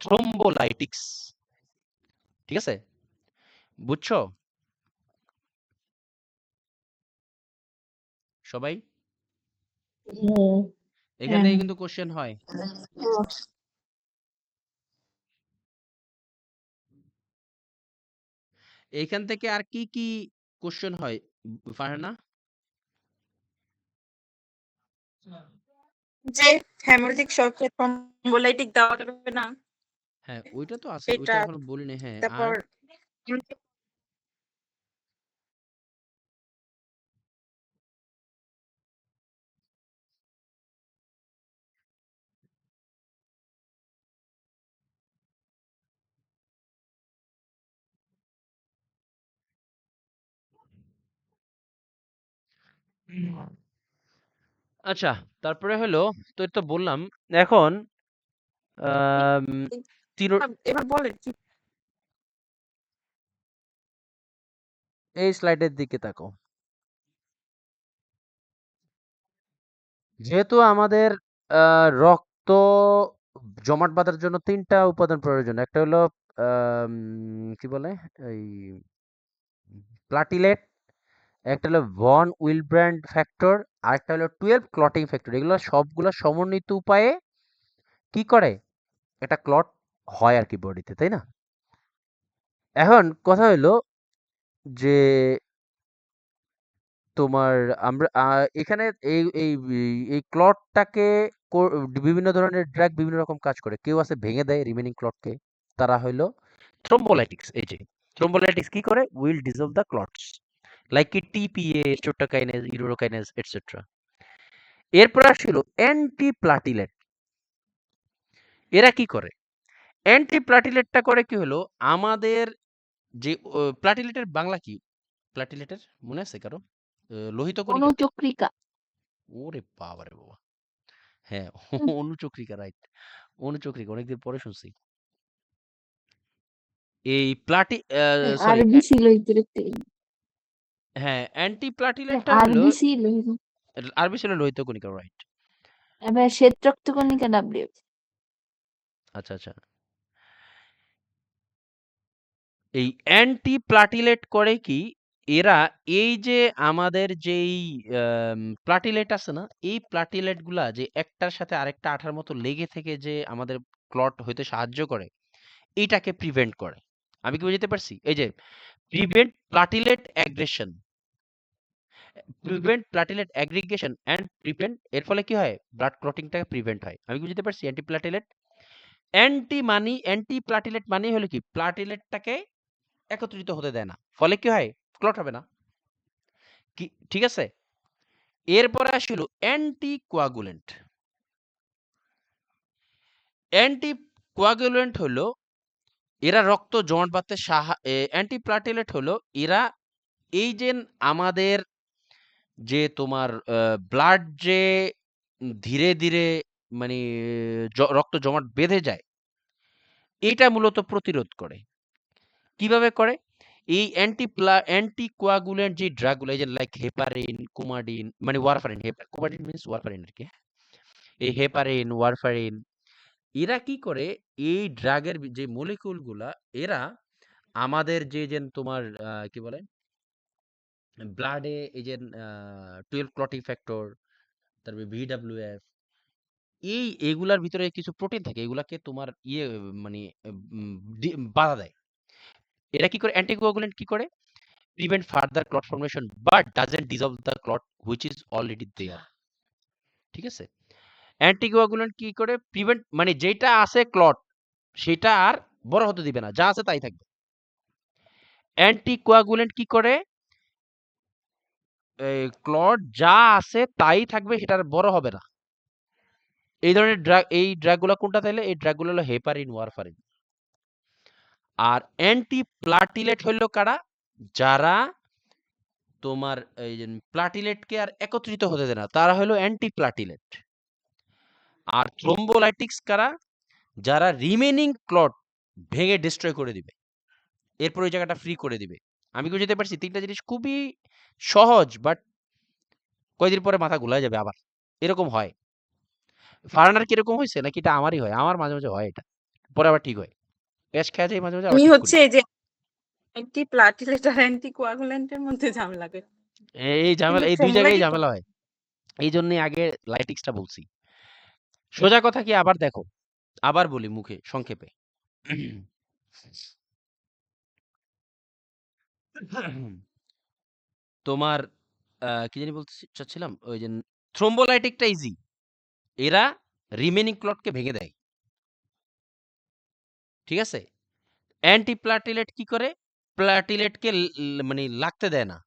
থ্রোম্বোলাইটিক্স, ঠিক আছে? বুঝছো সবাই? হ্যাঁ। এখান থেকে কিন্তু কোশ্চেন হয়। এইখান থেকে আর কি কি কোশ্চেন হয় ফারহানা? যে হেমোরেজিক শকে থ্রম্বোলাইটিক দেওয়া যাবে না, হ্যাঁ, ওইটা তো আছে, ওইটা এটা এখনো বলি নাই। হ্যাঁ, আর তারপর আচ্ছা, তারপরে হলো, তো এটা তো বললাম। এখন আম, তিনো, এবার বলেন কি এই স্লাইডের দিকে তাকাও। যেহেতু আমাদের রক্ত জমাট বাঁধার জন্য তিনটা উপাদান প্রয়োজন, একটা হলো কি বলে, এই প্লাটিলেট, একটা হলো ভন উইলব্র্যান্ড ফ্যাক্টর, আর একটা হলো 12 ক্লটিং ফ্যাক্টর। এগুলো সবগুলো সমন্বিত উপায়ে কি করে, একটা ক্লট হয় আর কি বডিতে, তাই না? এখন কথা হলো যে তোমার, আমরা এখানে এই এই এই ক্লটটাকে বিভিন্ন ধরনের ড্রাগ বিভিন্ন রকম কাজ করে। কেউ আছে ভেঙে দেয় রিমেনিং ক্লটকে, তারা হইলো থ্রোম্বোলাইটিক্স। এই যে থ্রোম্বোলাইটিক্স কি করে, will dissolve the clots, like কি TPA, স্ট্রেপ্টোকাইনেজ, ইউরোকাইনেজ, এটসেট্রা। এরপর আসছিল অ্যান্টি প্লাটিলেট। এরা কি করে? অ্যান্টি প্লাটিলেটটা করে কি হলো, আমাদের যে প্লাটিলেটের বাংলা কি, প্লাটিলেটের মনে আছে কারো? লোহিত কণিকা। অনুচক্রিকা। ওরে বাবা রে বাবা! হ্যাঁ, অনুচক্রিকা, রাইট। অনুচক্রিকা অনেকদিন পরে শুনছি। এই সরি, আরবি ছিল একটু হ্যাঁ, অ্যান্টি প্লাটিলেটটা হলো, আরবি ছিল আরবি ছিল লোহিত কণিকা, রাইট। এবার শ্বেত রক্তকণিকা ডাব্লিউ। আচ্ছা, আচ্ছা। এই অ্যান্টিপ্লাটিলেট করে কি এরা এই যে আমাদের যেই প্লাটিলেট আছে না এই প্লাটিলেট গুলা যে একটার সাথে আরেকটা আঠার মতো লেগে থেকে যে আমাদের ক্লট হইতে সাহায্য করে এইটাকে প্রিভেন্ট করে। আমি কি বুঝতে পারছি? এই যে prevent platelet aggression, prevent platelet aggregation and prevent, এর ফলে কি হয় ব্লাড ক্লটিংটাকে প্রিভেন্ট হয়। আমি কি বুঝতে পারছি? অ্যান্টিপ্লাটিলেট অ্যান্টিপ্লাটিলেট মানে হলো কি প্লাটিলেটটাকে একত্রিত হতে দেয় না, ফলে কি হয় ক্লট হবে না। কি ঠিক আছে? এরপরে আসছিল অ্যান্টি কোয়াগুলেন্ট। অ্যান্টি কোয়াগুলেন্ট হলো এরা রক্ত জমাট বাঁধতে অ্যান্টিপ্লাটিলেট হলো এরা এই যে আমাদের যে তোমার ব্লাড যে ধীরে ধীরে মানে রক্ত জমাট বেঁধে যায় এটা মূলত প্রতিরোধ করে। কিভাবে করে? এই অ্যান্টি কোয়াগুলেন্ট যে ড্রাগগুলো এই যে লাইক হেপারিন, কুমাডিন মানে ওয়ারফারিন, কুমাডিন মিন্স ওয়ারফারিন আর কি। এই হেপারিন, ওয়ারফারিন এরা কি করে এই ড্রাগের যে মলিকিউল গুলা এরা আমাদের যে তোমার কি বলে ব্লাডে এই যে 12 ক্লটিং ফ্যাক্টর, তারপরে ভিডব্লিউএফ, এগুলার ভিতরে কিছু প্রোটিন থাকে এগুলাকে তোমার মানে বাধা দেয়। এরা কি করে অ্যান্টিকোয়াগুলেন্ট কি করে prevent further clot formation but doesn't dissolve the clot which is already there. ঠিক আছে? অ্যান্টিকোয়াগুলেন্ট কি করে প্রিভেন্ট মানে যেটা আছে ক্লট সেটা আর বড় হতে দিবে না, যা আছে তাই থাকবে। অ্যান্টিকোয়াগুলেন্ট কি করে ক্লট যা আছে তাই থাকবে, সেটা আর বড় হবে না। এই ধরনের ড্রাগ, এই ড্রাগগুলো কোনটা তাইলে এই ড্রাগগুলো হলো হেপারিন, ওয়ারফারিন। আর অ্যান্টিপ্লাটিলেট হলো কারা? যারা তোমার এই যে প্লাটিলেটকে আর একত্রিত হতে দেয় না তারা হলো অ্যান্টিপ্লাটিলেট। আর থ্রোম্বোলাইটিক্স কারা? যারা রিমেনিং ক্লট ভেঙে ডিস্ট্রয় করে দিবে, এরপর ওই জায়গাটা ফ্রি করে দিবে। আমি কি বুঝতে পারছি? তিনটা জিনিস খুবই সহজ, বাট কয়দিন পরে মাথা ঘুলায় যাবে আবার। এরকম হয়। ফারানার কিরকম হয়েছে নাকি এটা আমারই হয়? আমার মাঝে মাঝে হয় এটা, পরে আবার ঠিক হয়। পেশ খেয়ে যাই মাঝে মাঝে, আবার আমি ঠিক করি। হচ্ছে এই যে অ্যান্টি প্লাটিলেট আর অ্যান্টি কোয়াগুলেন্টের মধ্যে ঝামেলা করে। এই ঝামেলা, কিন্তু এই দুই জায়গায় থ্রোম্বোলাইটিক ঝামেলা হয়। এই জন্যই আগে লাইটিক্সটা বলছি। সোজা কথা কি আবার দেখো, আবার বলি মুখে সংক্ষেপে। তোমার কি জানি বলতে চাচ্ছিলাম, ওই যে থ্রোম্বোলাইটিকটা ইজি, এরা রিমেনিং ক্লটকে ভেঙে দেয়। ঠিক আছে? অ্যান্টিপ্লাটিলেট কি করে? প্লাটিলেটকে মানে লাগতে দেয় না।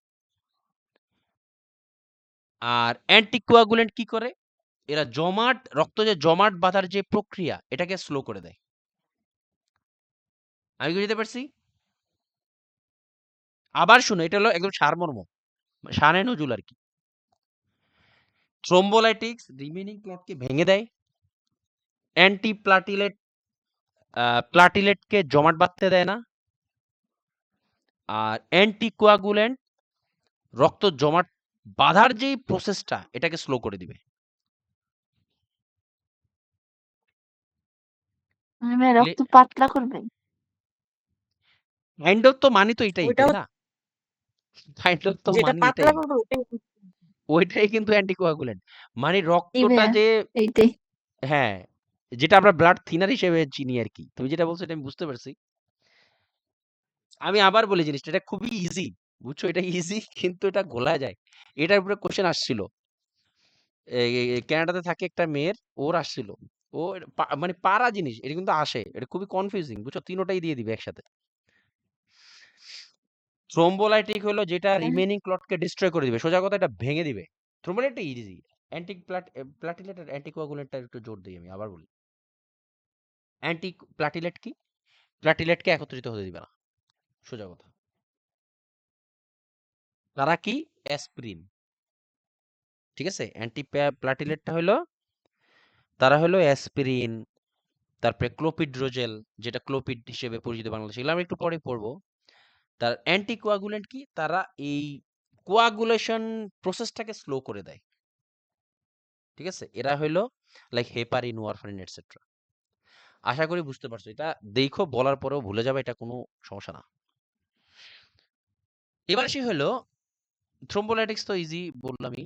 আর অ্যান্টিকোয়াগুলেন্ট কি করে? এরা রক্ত যে জমাট বাঁধার যে প্রক্রিয়া এটাকে স্লো করে দেয়। আমি কি বুঝতে পারছি? আবার শুনো, এটা হলো একদম সারমর্ম, শানে নজুল আর কি। থ্রোম্বোলাইটিক্স রিমেনিং ক্লটকে ভেঙে দেয়, অ্যান্টিপ্লাটিলেট প্লাটিলেটকে জমাট বাঁধতে দেয় না, আর অ্যান্টিকোয়াগুলেন্ট রক্ত জমাট বাঁধার যেই প্রসেসটা এটাকে স্লো করে দিবে। মানে রক্ত পাতলা করবে। কাইন্ড অফ তো মানি তো এটাই, ওইটা তাই না? কাইন্ড অফ তো যেটা মানি পাতলা এটাই, করবে ওটাই ওইটাই কিন্তু অ্যান্টিকোয়াগুলেন্ট। মানে দিবে রক্তটা না, যে, এইটাই। হ্যাঁ, যেটা আমরা ব্লাড থিনার হিসেবে চিনি আর কি। তুমি যেটা বলছো এটা আমি বুঝতে পারছি। আমি আবার বলি জিনিসটা, এটা খুবই ইজি, বুঝছো? এটা ইজি কিন্তু এটা গোলা যায়। এটার উপরে কোশ্চেন আসছিল, কানাডাতে থাকে একটা মেয়ের, ওর আসছিল। ও মানে পারা জিনিস এটা কিন্তু আসে, এটা খুবই কনফিউজিং, বুঝছো? তিনোটাই দিয়ে দিবে একসাথে। থ্রোম্বোলাইটিক হলো যেটা রিমেনিং ক্লটকে ডিস্ট্রয় করে দিবে, সোজা কথা এটা ভেঙে দিবে। থ্রোম্বোলাইটটা ইজি। প্লাটিলেট আর অ্যান্টিকোয়াগুলেন্টটা একটু জোর দিই আমি, আবার বলি। প্লাটিলেট কি? প্লাটিলেটকে একত্রিত হতে দিবে না, সোজা কথা। তারা কি? অ্যাসপিরিন। ঠিক আছে? প্লাটিলেটটা হলো, তারা হলো অ্যাসপিরিন, তারপরে ক্লোপিড্রোজেল, যেটা ক্লোপিড হিসেবে পরিচিত বাংলাদেশে, এগুলো আমরা একটু পরে পড়বো। তার অ্যান্টিকোয়াগুলেন্ট কি? তারা এই কোয়াগুলেশন প্রসেসটাকে স্লো করে দেয়। ঠিক আছে? এরা হইলো লাইক হেপারিন, ওয়ারফারিন এটসেট্রা। আশা করি বুঝতে পারছো। এটা দেখো, বলার পরেও ভুলে যাবে, এটা কোনো সমস্যা না। এবার আসি হলো থ্রোম্বোলাইটিক্স তো ইজি বললামই।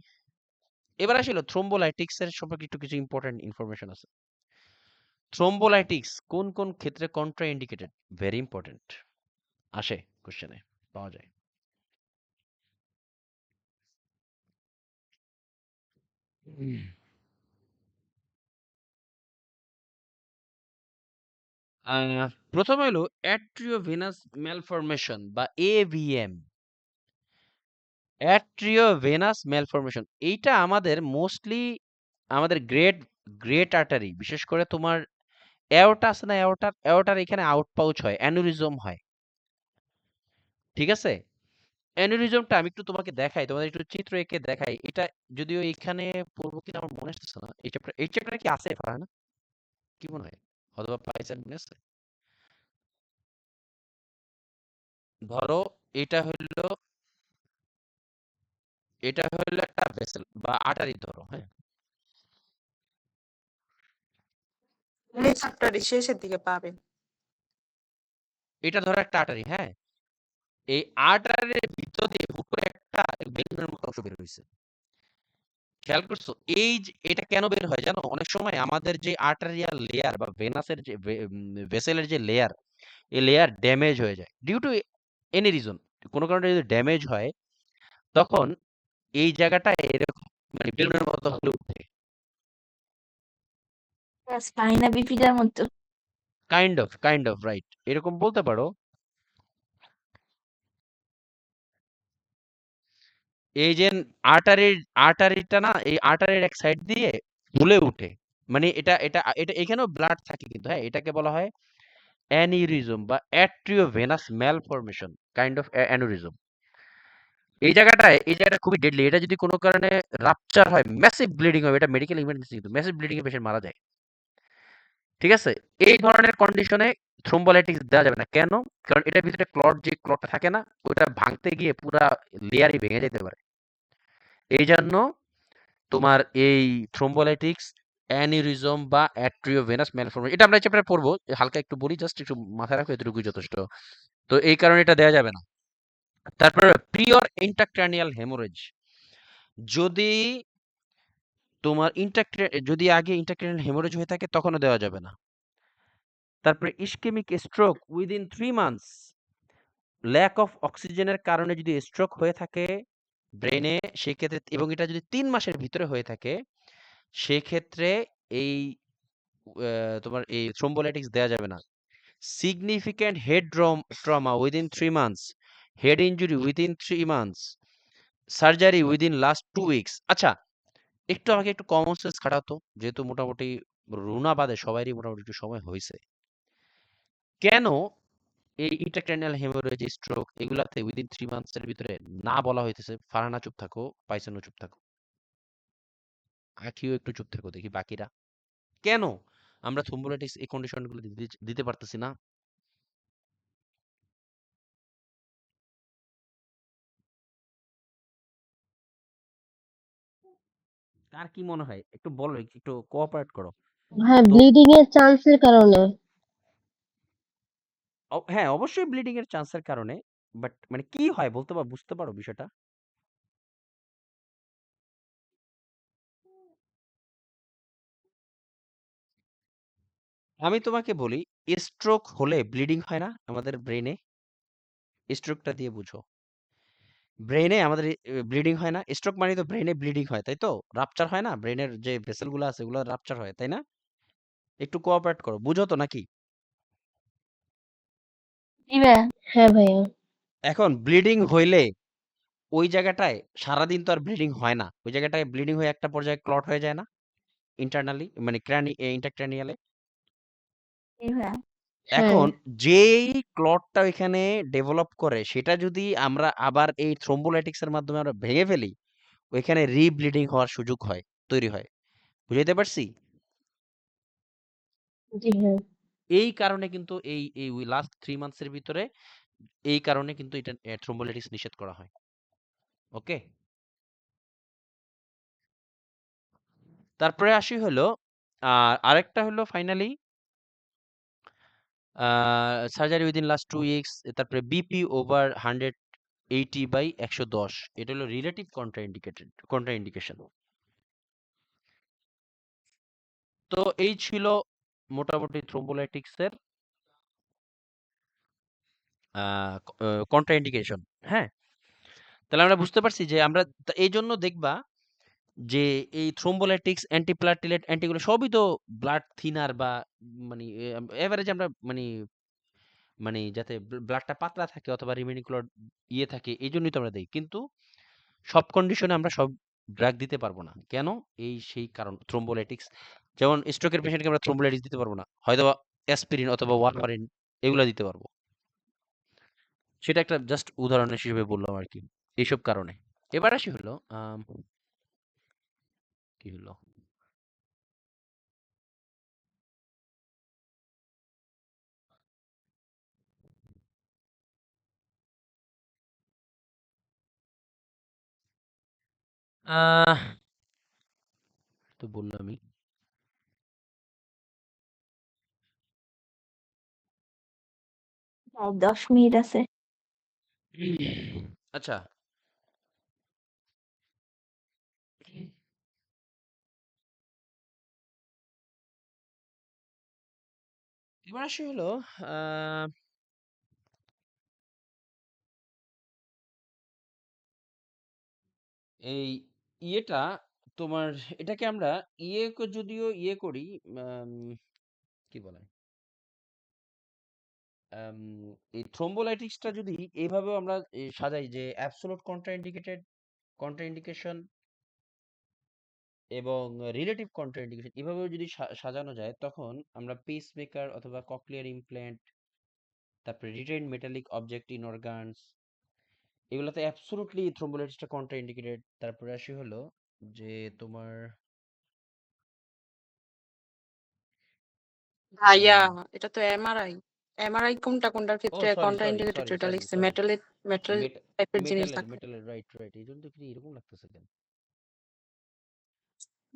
এবার আসি হলো থ্রোম্বোলাইটিক্স এর সম্পর্কে একটু কিছু ইম্পর্টেন্ট ইনফরমেশন আছে। থ্রোম্বোলাইটিক্স কোন কোন ক্ষেত্রে কন্ট্রা ইন্ডিকেটেড, ভেরি ইম্পর্টেন্ট, আসে কোশ্চেনে পাওয়া যায়। প্রথমে হলো অ্যাট্রিওভেনাস ম্যালফরমেশন বা এভিএম। অ্যাট্রিওভেনাস ম্যালফরমেশন এইটা আমাদের মোস্টলি আমাদের গ্রেট আর্টারি, বিশেষ করে তোমার অ্যাওর্টা আছে না, অ্যাওর্টার এখানে আউট পাউচ হয়, অ্যানুরিজম হয়, ঠিক আছে? অ্যানুরিজমটা আমি একটু তোমাকে দেখাই, তোমাদের একটু চিত্র এঁকে দেখাই। এটা যদিও এখানে পড়বো কিনা আমার মনে আসতেছে না। এই চ্যাপ্টারে কি আছে ফারহানা, কি মনে হয়? অথবা পাইছেন মনে আছে? ধরো এটা হইলো একটা ভেসেল বা আর্টারি ধরো, হ্যাঁ? এই চ্যাপ্টারের শেষের দিকে পাবেন। এটা ধরো একটা আর্টারি, হ্যাঁ? এই আর্টারির ভিতর দিয়ে হুট করে একটা বেলুনের মতো অংশ বের হইছে। খেয়াল করছো? এটা কেন বের হয় জানো? অনেক সময় আমাদের যে আর্টারিয়াল লেয়ার বা ভেনাসের যে ভেসেলের যে লেয়ার, এই লেয়ার ড্যামেজ হয়ে যায় ডিউ টু এনি রিজন। কোনো কারণে যদি ড্যামেজ হয় তখন এই জায়গাটা এরকম মানে বেলুনের মতো হলে উঠে। স্পাইনা বিপিটার মতো। কাইন্ড অফ রাইট, এরকম বলতে পারো। এই যে আর্টারিটা না, এই আর্টারির এক সাইড দিয়ে ফুলে উঠে, মানে এটা এটা এটা এখানেও ব্লাড থাকে কিন্তু, হ্যাঁ, এটাকে বলা হয় অ্যানিউরিজম বা অ্যাট্রিওভেনাস ম্যালফরমেশন, কাইন্ড অফ অ্যানুরিজম। এই জায়গাটা খুবই ডেডলি। এটা যদি কোনো কারণে রাপচার হয়, ম্যাসিভ ব্লিডিং হবে, এটা মেডিকেল ইমার্জেন্সি, কিন্তু ম্যাসিভ ব্লিডিং এ পেশেন্ট মারা যায়, ঠিক আছে? এই ধরনের কন্ডিশনে থ্রোম্বোলাইটিক্স দেওয়া যাবে না। কেন? কারণ এটার ভিতরে যে ক্লটটা থাকে না, ওটা ভাঙতে গিয়ে পুরা লেয়ারই ভেঙে যেতে পারে। এই জন্য তোমার এই থ্রোম্বোলাইটিক্স, অ্যানিউরিজম বা অ্যাট্রিওভেনাস ম্যালফরমেশন, এটা আমরা এই চ্যাপ্টারে পড়বো, হালকা একটু বলি, জাস্ট একটু মাথায় রাখো, এতটুকুই যথেষ্ট। তো এই কারণে এটা দেওয়া যাবে না। তারপরে প্রিয়র ইন্ট্রাক্রানিয়াল হেমোরেজ, যদি তোমার যদি আগে ইন্ট্রাক্রানিয়াল হেমোরেজ হয়ে থাকে তখনও দেওয়া যাবে না। তারপরে ischaemic stroke within 3 months, lack of অক্সিজেনের কারণে যদি স্ট্রোক হয়ে থাকে ব্রেনে, সেক্ষেত্রে, এবং এটা যদি 3 মাসের ভিতরে হয়ে থাকে, সেক্ষেত্রে এই তোমার এই থ্রোম্বোলাইটিক্স দেওয়া যাবে না। Significant head trauma within 3 months, head injury within 3 months, surgery within last 2 weeks. আচ্ছা, আমাকে একটু কমন সেন্স খাটাতো, যেহেতু মোটামুটি রুনা বাদে সবারই মোটামুটি একটু সময় হয়েছে। কেন এই ইন্ট্রাক্রানিয়াল হেমোরেজ, স্ট্রোক এগুলাতে উইদিন 3 মান্থস এর ভিতরে না বলা হইতেছে? ফারহানা চুপ থাকো, পাইসেনও চুপ থাকো, আখিও একটু চুপ থাকো, দেখি বাকিরা কেন আমরা থ্রোম্বোলাইটিস এই কন্ডিশনগুলো দিতে পারতেছি না? কার কি মনে হয় একটু বলো, একটু কোঅপারেট করো। হ্যাঁ, তো ব্লিডিং এর চান্সের কারণে। হ্যাঁ, অবশ্যই ব্লিডিং এর চান্সের কারণে, বাট মানে কি হয় বলতে বুঝতে পারো বিষয়টা? আমি তোমাকে বলি, স্ট্রোক হলে ব্লিডিং হয় না আমাদের ব্রেনে? স্ট্রোকটা দিয়ে বুঝো। ব্রেনে আমাদের ব্লিডিং হয় না? স্ট্রোক মানে তো ব্রেনে ব্লিডিং হয়, তাই তো? রাপচার হয় না, ব্রেনের যে ভেসেল গুলো আছে ওগুলো রাপচার হয়, তাই না? একটু কোঅপারেট করো, বুঝো তো নাকি? জি ভাইয়া। হ্যাঁ ভাইয়া। এখন ব্লিডিং হইলে ওই জায়গাটায় সারাদিন তো আর ব্লিডিং হয় না, ওই জায়গাটায় ব্লিডিং হয়ে একটা পর্যায়ে ক্লট হয়ে যায় না ইন্টারনালি, মানে ইন্টারক্রানিয়ালে? জি ভাইয়া। হ্যাঁ। এখন যেই ক্লটটা ওইখানে ডেভেলপ করে, সেটা যদি আমরা আবার এই থ্রোম্বোলাইটিক্স এর মাধ্যমে আমরা ভেঙে ফেলি, ওইখানে রিব্লিডিং হওয়ার সুযোগ হয়, তৈরি হয়। বুঝাইতে পারছি? জি হ্যাঁ। এই কারণে কিন্তু এই এই লাস্ট 3 মান্থস এর ভিতরে এই কারণে কিন্তু এটা থ্রোম্বোলাইটিক্স নিষেধ করা হয়। ওকে? তারপরে আসি হলো আরেকটা হলো finally surgery within last 2 weeks, তারপরে বিপি ওভার 100 80/110 এটা হলো রিলেটিভ কন্ট্রাইন্ডিকেশন। তো এই ছিল মোটামুটি থ্রোম্বোলাইটিক্সের কন্ট্রাইন্ডিকেশন। হ্যাঁ, তাহলে আমরা বুঝতে পারছি যে আমরা এই জন্য দেখবা যে এই থ্রোম্বোলাইটিক্স, অ্যান্টিপ্লাটিলেট, অ্যান্টিগুলো সবই তো ব্লাড থিনার বা মানে এভারেজ আমরা মানে যাতে ব্লাডটা পাতলা থাকে অথবা রিমেনিং ক্লট থাকে, এই জন্যই তো আমরা দিই। কিন্তু সব কন্ডিশনে আমরা সব ড্রাগ দিতে পারবো না। কেন? এই সেই কারণ থ্রোম্বোলাইটিক্স, যেমন স্ট্রোকের পেশেন্টকে আমরা থ্রোম্বোলাইটিক্স দিতে পারবো না, হয়তো অ্যাসপিরিন অথবা ওয়ারফারিন এগুলো দিতে পারবো। সেটা একটা জাস্ট উদাহরণ হিসেবে বললাম আর কি, এইসব কারণে। এবার আসি হলো কি হলো আহ তো বললামই। আর 10 মিনিট আছে। আচ্ছা, এবার আসি হলো আহ এই ইয়েটা তোমার, এটাকে আমরা যদিও করি, আম, কি বলে, আম, এই থ্রোম্বোলাইটিক্সটা যদি এইভাবেও আমরা সাজাই যে অ্যাবসোলুট কন্ট্রাইন্ডিকেশন এবং রিলেটিভ কন্ট্রাইন্ডিকেশন, এভাবেও যদি সাজানো যায়, তখন আমরা পেসমেকার অথবা ককলিয়ার ইমপ্ল্যান্ট, তারপরে retained metallic object in organs, এগুলোতে অ্যাবসোলুটলি থ্রোম্বোলাইটিসটা কন্ট্রাইন্ডিকেটেড। তারপরে আসি হলো যে তোমার ভাইয়া উম, এটা তো এমআরআই। এমআরআই কোনটার ও ক্ষেত্রে sorry contra sorry indicated sorry এটা সরি লিখছে, সরি মেটাল টাইপের জিনিস মেটালের লাগবে। রাইট রাইট, এই জন্য তো কি এরকম লাগতেছে কেন?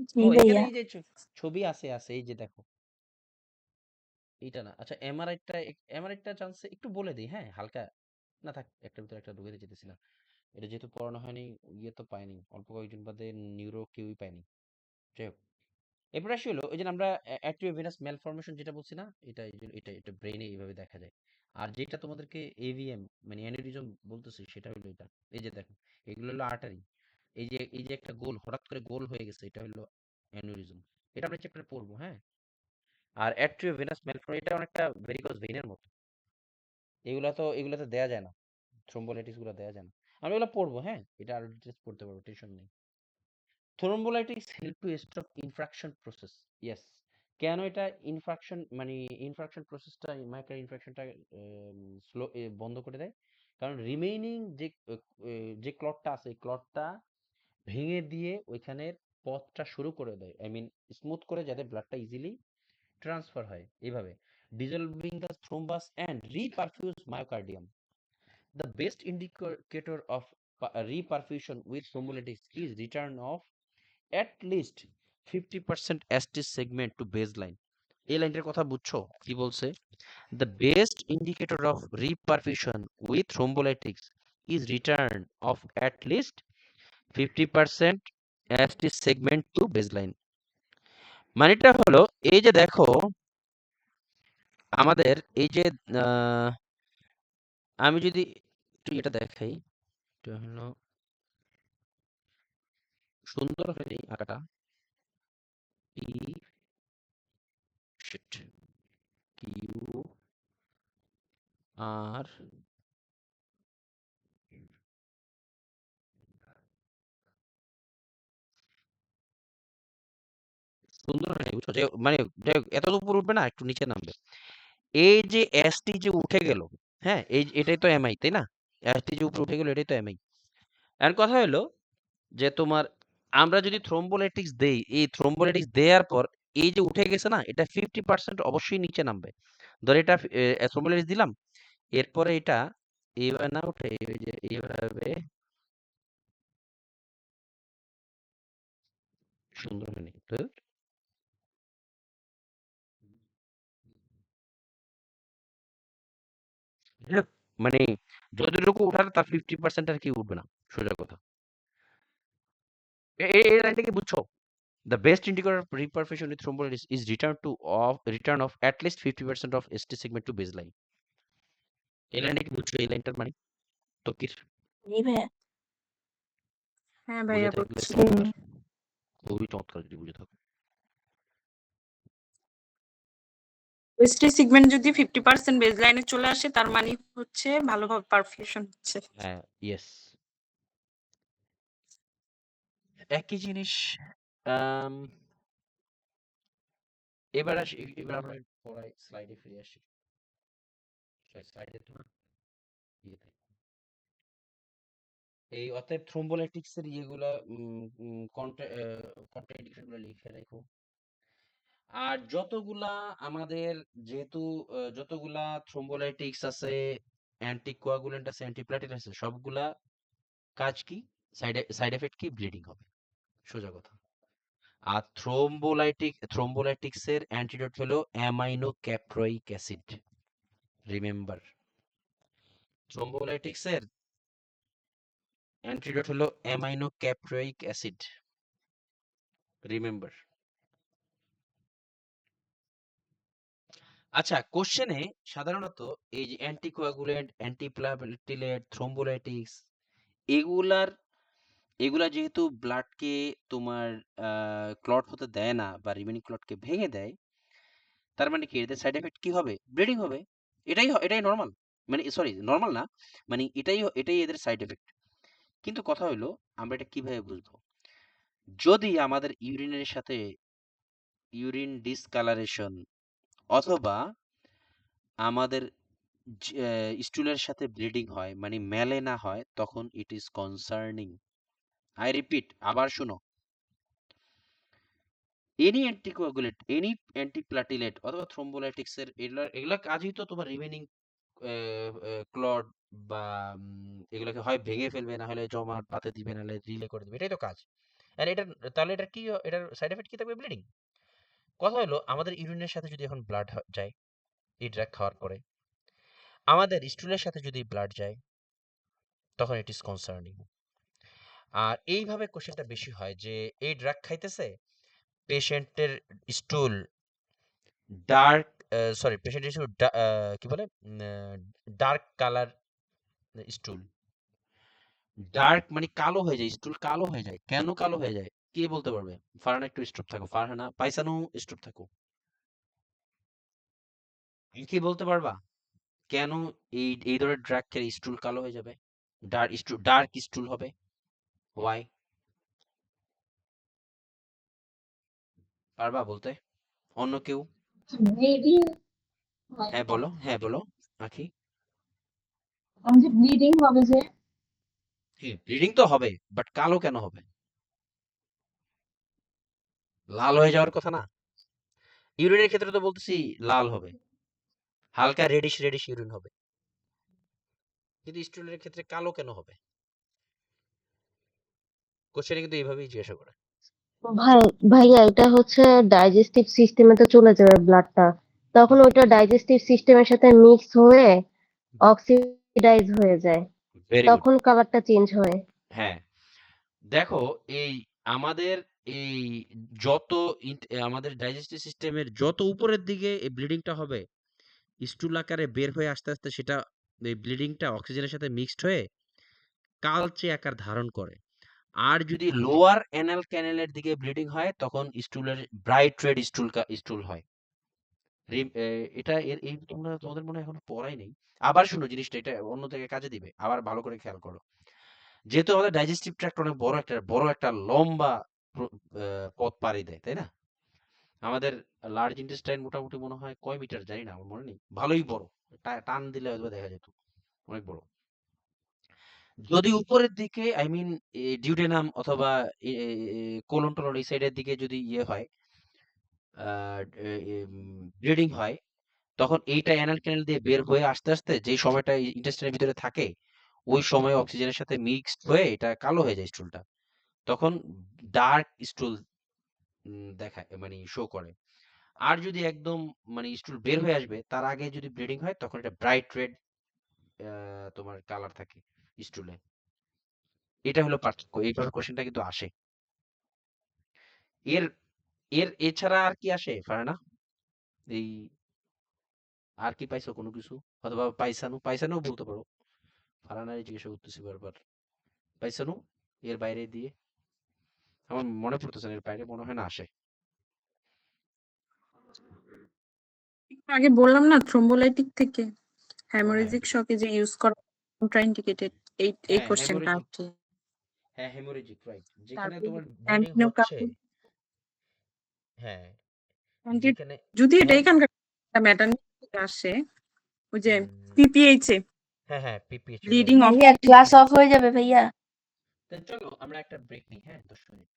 জি ও এখানে ভাইয়া। এই যে ছবি আছে এই যে দেখো, এইটা না। আচ্ছা, এমআরআইটা চান্সে একটু বলে দিই, হ্যাঁ হালকা, না থাক, একটা ভিতরে একটা ঢুকে যেতেছিলাম। এটা যেহেতু পড়ানো হয়নি, তো পাইনি, অল্প কয়েকজন বাদে নিউরো কেউই পায়নি। যাই হোক, এরপর আসি হলো ওই যে আমরা অ্যাট্রিও ভেনাস ম্যালফরমেশন যেটা বলছি না, এটা ব্রেইনে এইভাবে দেখা যায়। আর যেটা তোমাদেরকে এভিএম মানে অ্যানিউরিজম বলতেছি, সেটা হলো এটা। এই যে দেখো, এগুলো হলো আর্টারি। এই যে একটা গোল হঠাৎ করে গোল হয়ে গেছে, এটা হলো অ্যানিউরিজম। এটা আমরা চ্যাপ্টারে পড়বো, হ্যাঁ। আর অ্যাট্রিও ভেনাস ম্যালফরমেশন এটা অনেকটা ভেরিকোজ ভেইনের মতো। এগুলো তো দেয়া যায় না, থ্রোম্বোলাইটিস গুলো দেয়া যায় না। আমরা এগুলো পড়বো, হ্যাঁ, এটা আরো ডিটেইলস পড়তে পারবো, টেনশন নেই। Thrombolytics help to stop infarction process. Yes, কেন এটা ইনফ্রাকশন মানে ইনফ্রাকশন প্রসেসটা, মাইক্রো ইনফ্রাকশনটা স্লো বন্ধ করে দেয়? কারণ রিমেইনিং যে ক্লটটা আছে, এই ক্লটটা ভেঙে দিয়ে ওইখানের পথটা শুরু করে দেয়, আই মিন স্মুথ করে, যাতে ব্লাডটা ইজিলি ট্রান্সফার হয় এইভাবে, dissolving the thrombus and reperfuse myocardium. The best indicator of reperfusion with thrombolytics is return of at least 50% ST segment to baseline. এই লাইনটার কথা বুঝছো কি বলছে? The best indicator of reperfusion with thrombolytics is return of at least 50% ST segment to baseline. মানেটা হলো, এই যে দেখো আমাদের এই যে আহ, আমি যদি একটু এটা দেখাই, এটা হলো সুন্দর হয়নি আঁকাটা, পি শিট কিউ আর সুন্দর হয়নি, বুঝছো? মানে যাই হোক, এত উপর উঠবে না, একটু নিচে নামবে। এই যে এসটি যে উঠে গেল, হ্যাঁ, এটাই তো এমআই, তাই না? এসটি যে উপরে উঠে গেল, এটাই তো এমআই। এর কথা হলো যে তোমার, আমরা যদি থ্রোম্বোলাইটিক্স দেই, এই থ্রোম্বোলাইটিক্স দেওয়ার পর এই যে উঠে গেছে না, এটা 50% অবশ্যই নিচে নামবে। ধর এটা থ্রোম্বোলাইটিক্স দিলাম, এরপরে এটা এইভাবে না উঠে এই যে এইভাবে, সুন্দর হয়নি তো। মানে যতটুকু উঠার তার 50% আর কি উঠবে না, সোজা কথা। এই লাইনটা কি বুঝছো? The best indicator of reperfusion with thrombolysis is return of at least 50% of ST segment to baseline. এই লাইনটা কি বুঝছো? এই লাইনটার মানে তকির জি ভাইয়া। হ্যাঁ বুঝে ভাইয়া থাকলে বুঝছি। চমৎকার, খুবই চমৎকার যদি বুঝে থাকো। ওয়েস্টি সিগমেন্ট যদি 50% বেজ লাইনে চলে আসে তার মানে হচ্ছে ভালোভাবে পারফিউশন হচ্ছে। হ্যাঁ, ইয়েস। একই জিনিস। আম, এবার আমরা পড়াই স্লাইডে ফিরে আসি। স্লাইডে তো না, ইয়েতে। এই অতএব থ্রোম্বোলাইটিক্স এর ইয়েগুলা কন্ট্রাইন্ডিকেশন গুলো লিখে রাখো। আর যতগুলা আমাদের যেহেতু যতগুলা থ্রোম্বোলাইটিক্স আছে, অ্যান্টিকোয়াগুলেন্ট আছে, অ্যান্টিপ্লাটিলেট আছে, সবগুলা কাজ কি? সাইড এফেক্ট কি? ব্লিডিং হবে, সোজা কথা। আর থ্রোম্বোলাইটিক্স এর অ্যান্টিডোট হলো অ্যামাইনো ক্যাপ্রোইক অ্যাসিড। রিমেম্বার, থ্রোম্বোলাইটিক্স এর অ্যান্টিডোট হলো অ্যামাইনো ক্যাপ্রোইক অ্যাসিড। রিমেম্বার। আচ্ছা, কোশ্চেনে সাধারণত এই যে অ্যান্টিকোয়াগুলেন্ট, অ্যান্টিপ্লাটিলেট, থ্রোম্বোলাইটিক্স এগুলা যেহেতু ব্লাডকে তোমার ক্লট হতে দেয় না বা রিমেনিং ক্লটকে ভেঙে দেয়, তার মানে কি এদের সাইড এফেক্ট কি হবে? ব্লিডিং হবে। এটাই নর্মাল, মানে সরি নর্মাল না, মানে এটাই এদের সাইড এফেক্ট। কিন্তু কথা হলো আমরা এটা কিভাবে বুঝবো? যদি আমাদের ইউরিনের সাথে ইউরিন ডিসকালারেশন অথবা আমাদের স্টুলের সাথে ব্লিডিং হয়, মানে মেলে না হয়, তখন it is concerning. I repeat, আবার শুনো, এনি অ্যান্টিকোয়াগুলেট, এনি অ্যান্টিপ্লাটিলেট অথবা থ্রোম্বোলাইটিক্স এর এগুলা কাজই তো তোমার রিমেনিং ক্লট বা এগুলোকে হয় ভেঙে ফেলবে, না হলে জমাট পাতে দিবে, না হলে রিলে করে দিবে, এটাই তো কাজ। আর এটা তাহলে এটা কি, এটার সাইড এফেক্ট কি থাকবে? ব্লিডিং। কথা হলো আমাদের ইউরিনের সাথে যদি এখন ব্লাড যায় এই ড্রাগ খাওয়ার পরে, আমাদের স্টুলের সাথে যদি ব্লাড যায়, তখন ইট ইজ কনসার্নিং। আর এইভাবে কোশ্চেনটা বেশি হয় যে এই ড্রাগ খাইতেছে, পেশেন্টের স্টুল ডার্ক, সরি পেশেন্টের স্টুল কি বলে, ডার্ক কালার স্টুল। ডার্ক মানে কালো হয়ে যায়, স্টুল কালো হয়ে যায়। কেন কালো হয়ে যায় কে বলতে পারবে? ফারহানা একটু স্টপ থাকো, ফারহানা পাইসানু স্টপ থাকো। কি বলতে পারবা কেন এই ধরনের ড্রাগ খেলে স্টুল কালো হয়ে যাবে, ডার্ক স্টুল হবে? ওয়াই? পারবা বলতে? অন্য কেউ? ব্লিডিং হয় হ্যাঁ তো। বলো, হ্যাঁ বলো আখি। যে ব্লিডিং হবে যে ব্লিডিং তো হবে, বাট কালো কেন হবে? লাল হয়ে যাওয়ার কথা না? ইউরিনের ক্ষেত্রে তো বলতেছি লাল হবে, হালকা রেডিশ রেডিশ ইউরিন হবে, কিন্তু স্টুলের ক্ষেত্রে কালো কেন হবে? কোশ্চেনে কিন্তু এইভাবেই জিজ্ঞাসা করে। ভাই ভাইয়া এটা হচ্ছে ডাইজেস্টিভ সিস্টেমে তো চলে যাবে ব্লাডটা, তখন হুম, ওইটা ডাইজেস্টিভ সিস্টেমের সাথে মিক্স হয়ে অক্সিডাইজ হয়ে যায়, ভেরি গুড। তখন কালারটা চেঞ্জ হয়। হ্যাঁ, দেখো, এই আমাদের এই যত আমাদের ডাইজেস্টিভ সিস্টেমের যত উপরের দিকে এই ব্লিডিংটা হবে, স্টুল আকারে বের হয়ে আস্তে আস্তে সেটা, এই ব্লিডিংটা অক্সিজেনের সাথে মিক্সড হয়ে কালচে আকার ধারণ করে। আর যদি লোয়ার অ্যানাল ক্যানেলের দিকে ব্লিডিং হয়, তখন স্টুলের ব্রাইট রেড স্টুল হয়। এটা এই তোমাদের মনে হয় এখনো পড়াই নেই। আবার শুনো জিনিসটা, এটা অন্য থেকে কাজে দিবে, আবার ভালো করে খেয়াল করো। যেহেতু আমাদের ডাইজেস্টিভ ট্র্যাক্ট অনেক বড় একটা লম্বা পথ পাড়ি দেয়, তাই না? আমাদের লার্জ ইন্টেস্টাইন মোটামুটি মনে হয় কয় মিটার জানি না, আমার মনে নেই, ভালোই বড়। টান দিলে হয়তো দেখা যেত, অনেক বড়। যদি উপরের দিকে, আই মিন ডিউডেনাম অথবা কোলন টোলন এই সাইডের দিকে যদি ইয়ে হয়, ব্লিডিং হয়, তখন এইটা অ্যানাল ক্যানেল দিয়ে বের হয়ে আস্তে আস্তে যেই সময়টা ইন্টেস্টাইনের ভিতরে থাকে, ওই সময় অক্সিজেনের সাথে মিক্সড হয়ে এটা কালো হয়ে যায় স্টুলটা, তখন ডার্ক স্টুল দেখায়, মানে শো করে। আর যদি একদম মানে স্টুল বের হয়ে আসবে তার আগে যদি ব্লিডিং হয়, তখন এটা ব্রাইট রেড তোমার কালার থাকে স্টুলে। এটা হলো পার্থক্য। এইভাবে কোশ্চেনটা কিন্তু আসে। এর এর এছাড়া আর কি আসে ফারহানা? এই আর কি পাইছো কোনো কিছু? অথবা পাইসানও বলতে পারো। ফারহানারই জিজ্ঞাসা করতেছি বারবার। পাইসানু এর বাইরে দিয়ে আমার মনে পড়তেছে না, এর বাইরে মনে হয় না আসে। একটু আগে বললাম না থ্রোম্বোলাইটিক থেকে ও হ্যাঁ, হ্যামোরেজিক শকে যে ইউজ করা কন্ট্রাইন্ডিকেটেড এই হ্যাঁ কোশ্চেনটা হেমোরেজিক, হচ্ছে। হ্যাঁ হেমোরেজিক রাইট। যেখানে তারপরে তোমার ব্লিডিং হচ্ছে, অ্যান্টিনোকার্পিং হ্যাঁ অ্যান্টি যেখানে যদি এটা হ্যাঁ এখানকার ম্যাটারনিটি থেকে আসে ওই যে উম, পিপিএইচ এ হ্যাঁ পিপিএইচ ব্লিডিং অফ ভাইয়া ক্লাস অফ হয়ে যাবে ভাইয়া। চলো আমরা একটা ব্রেক নিই, হ্যাঁ 10 মিনিট।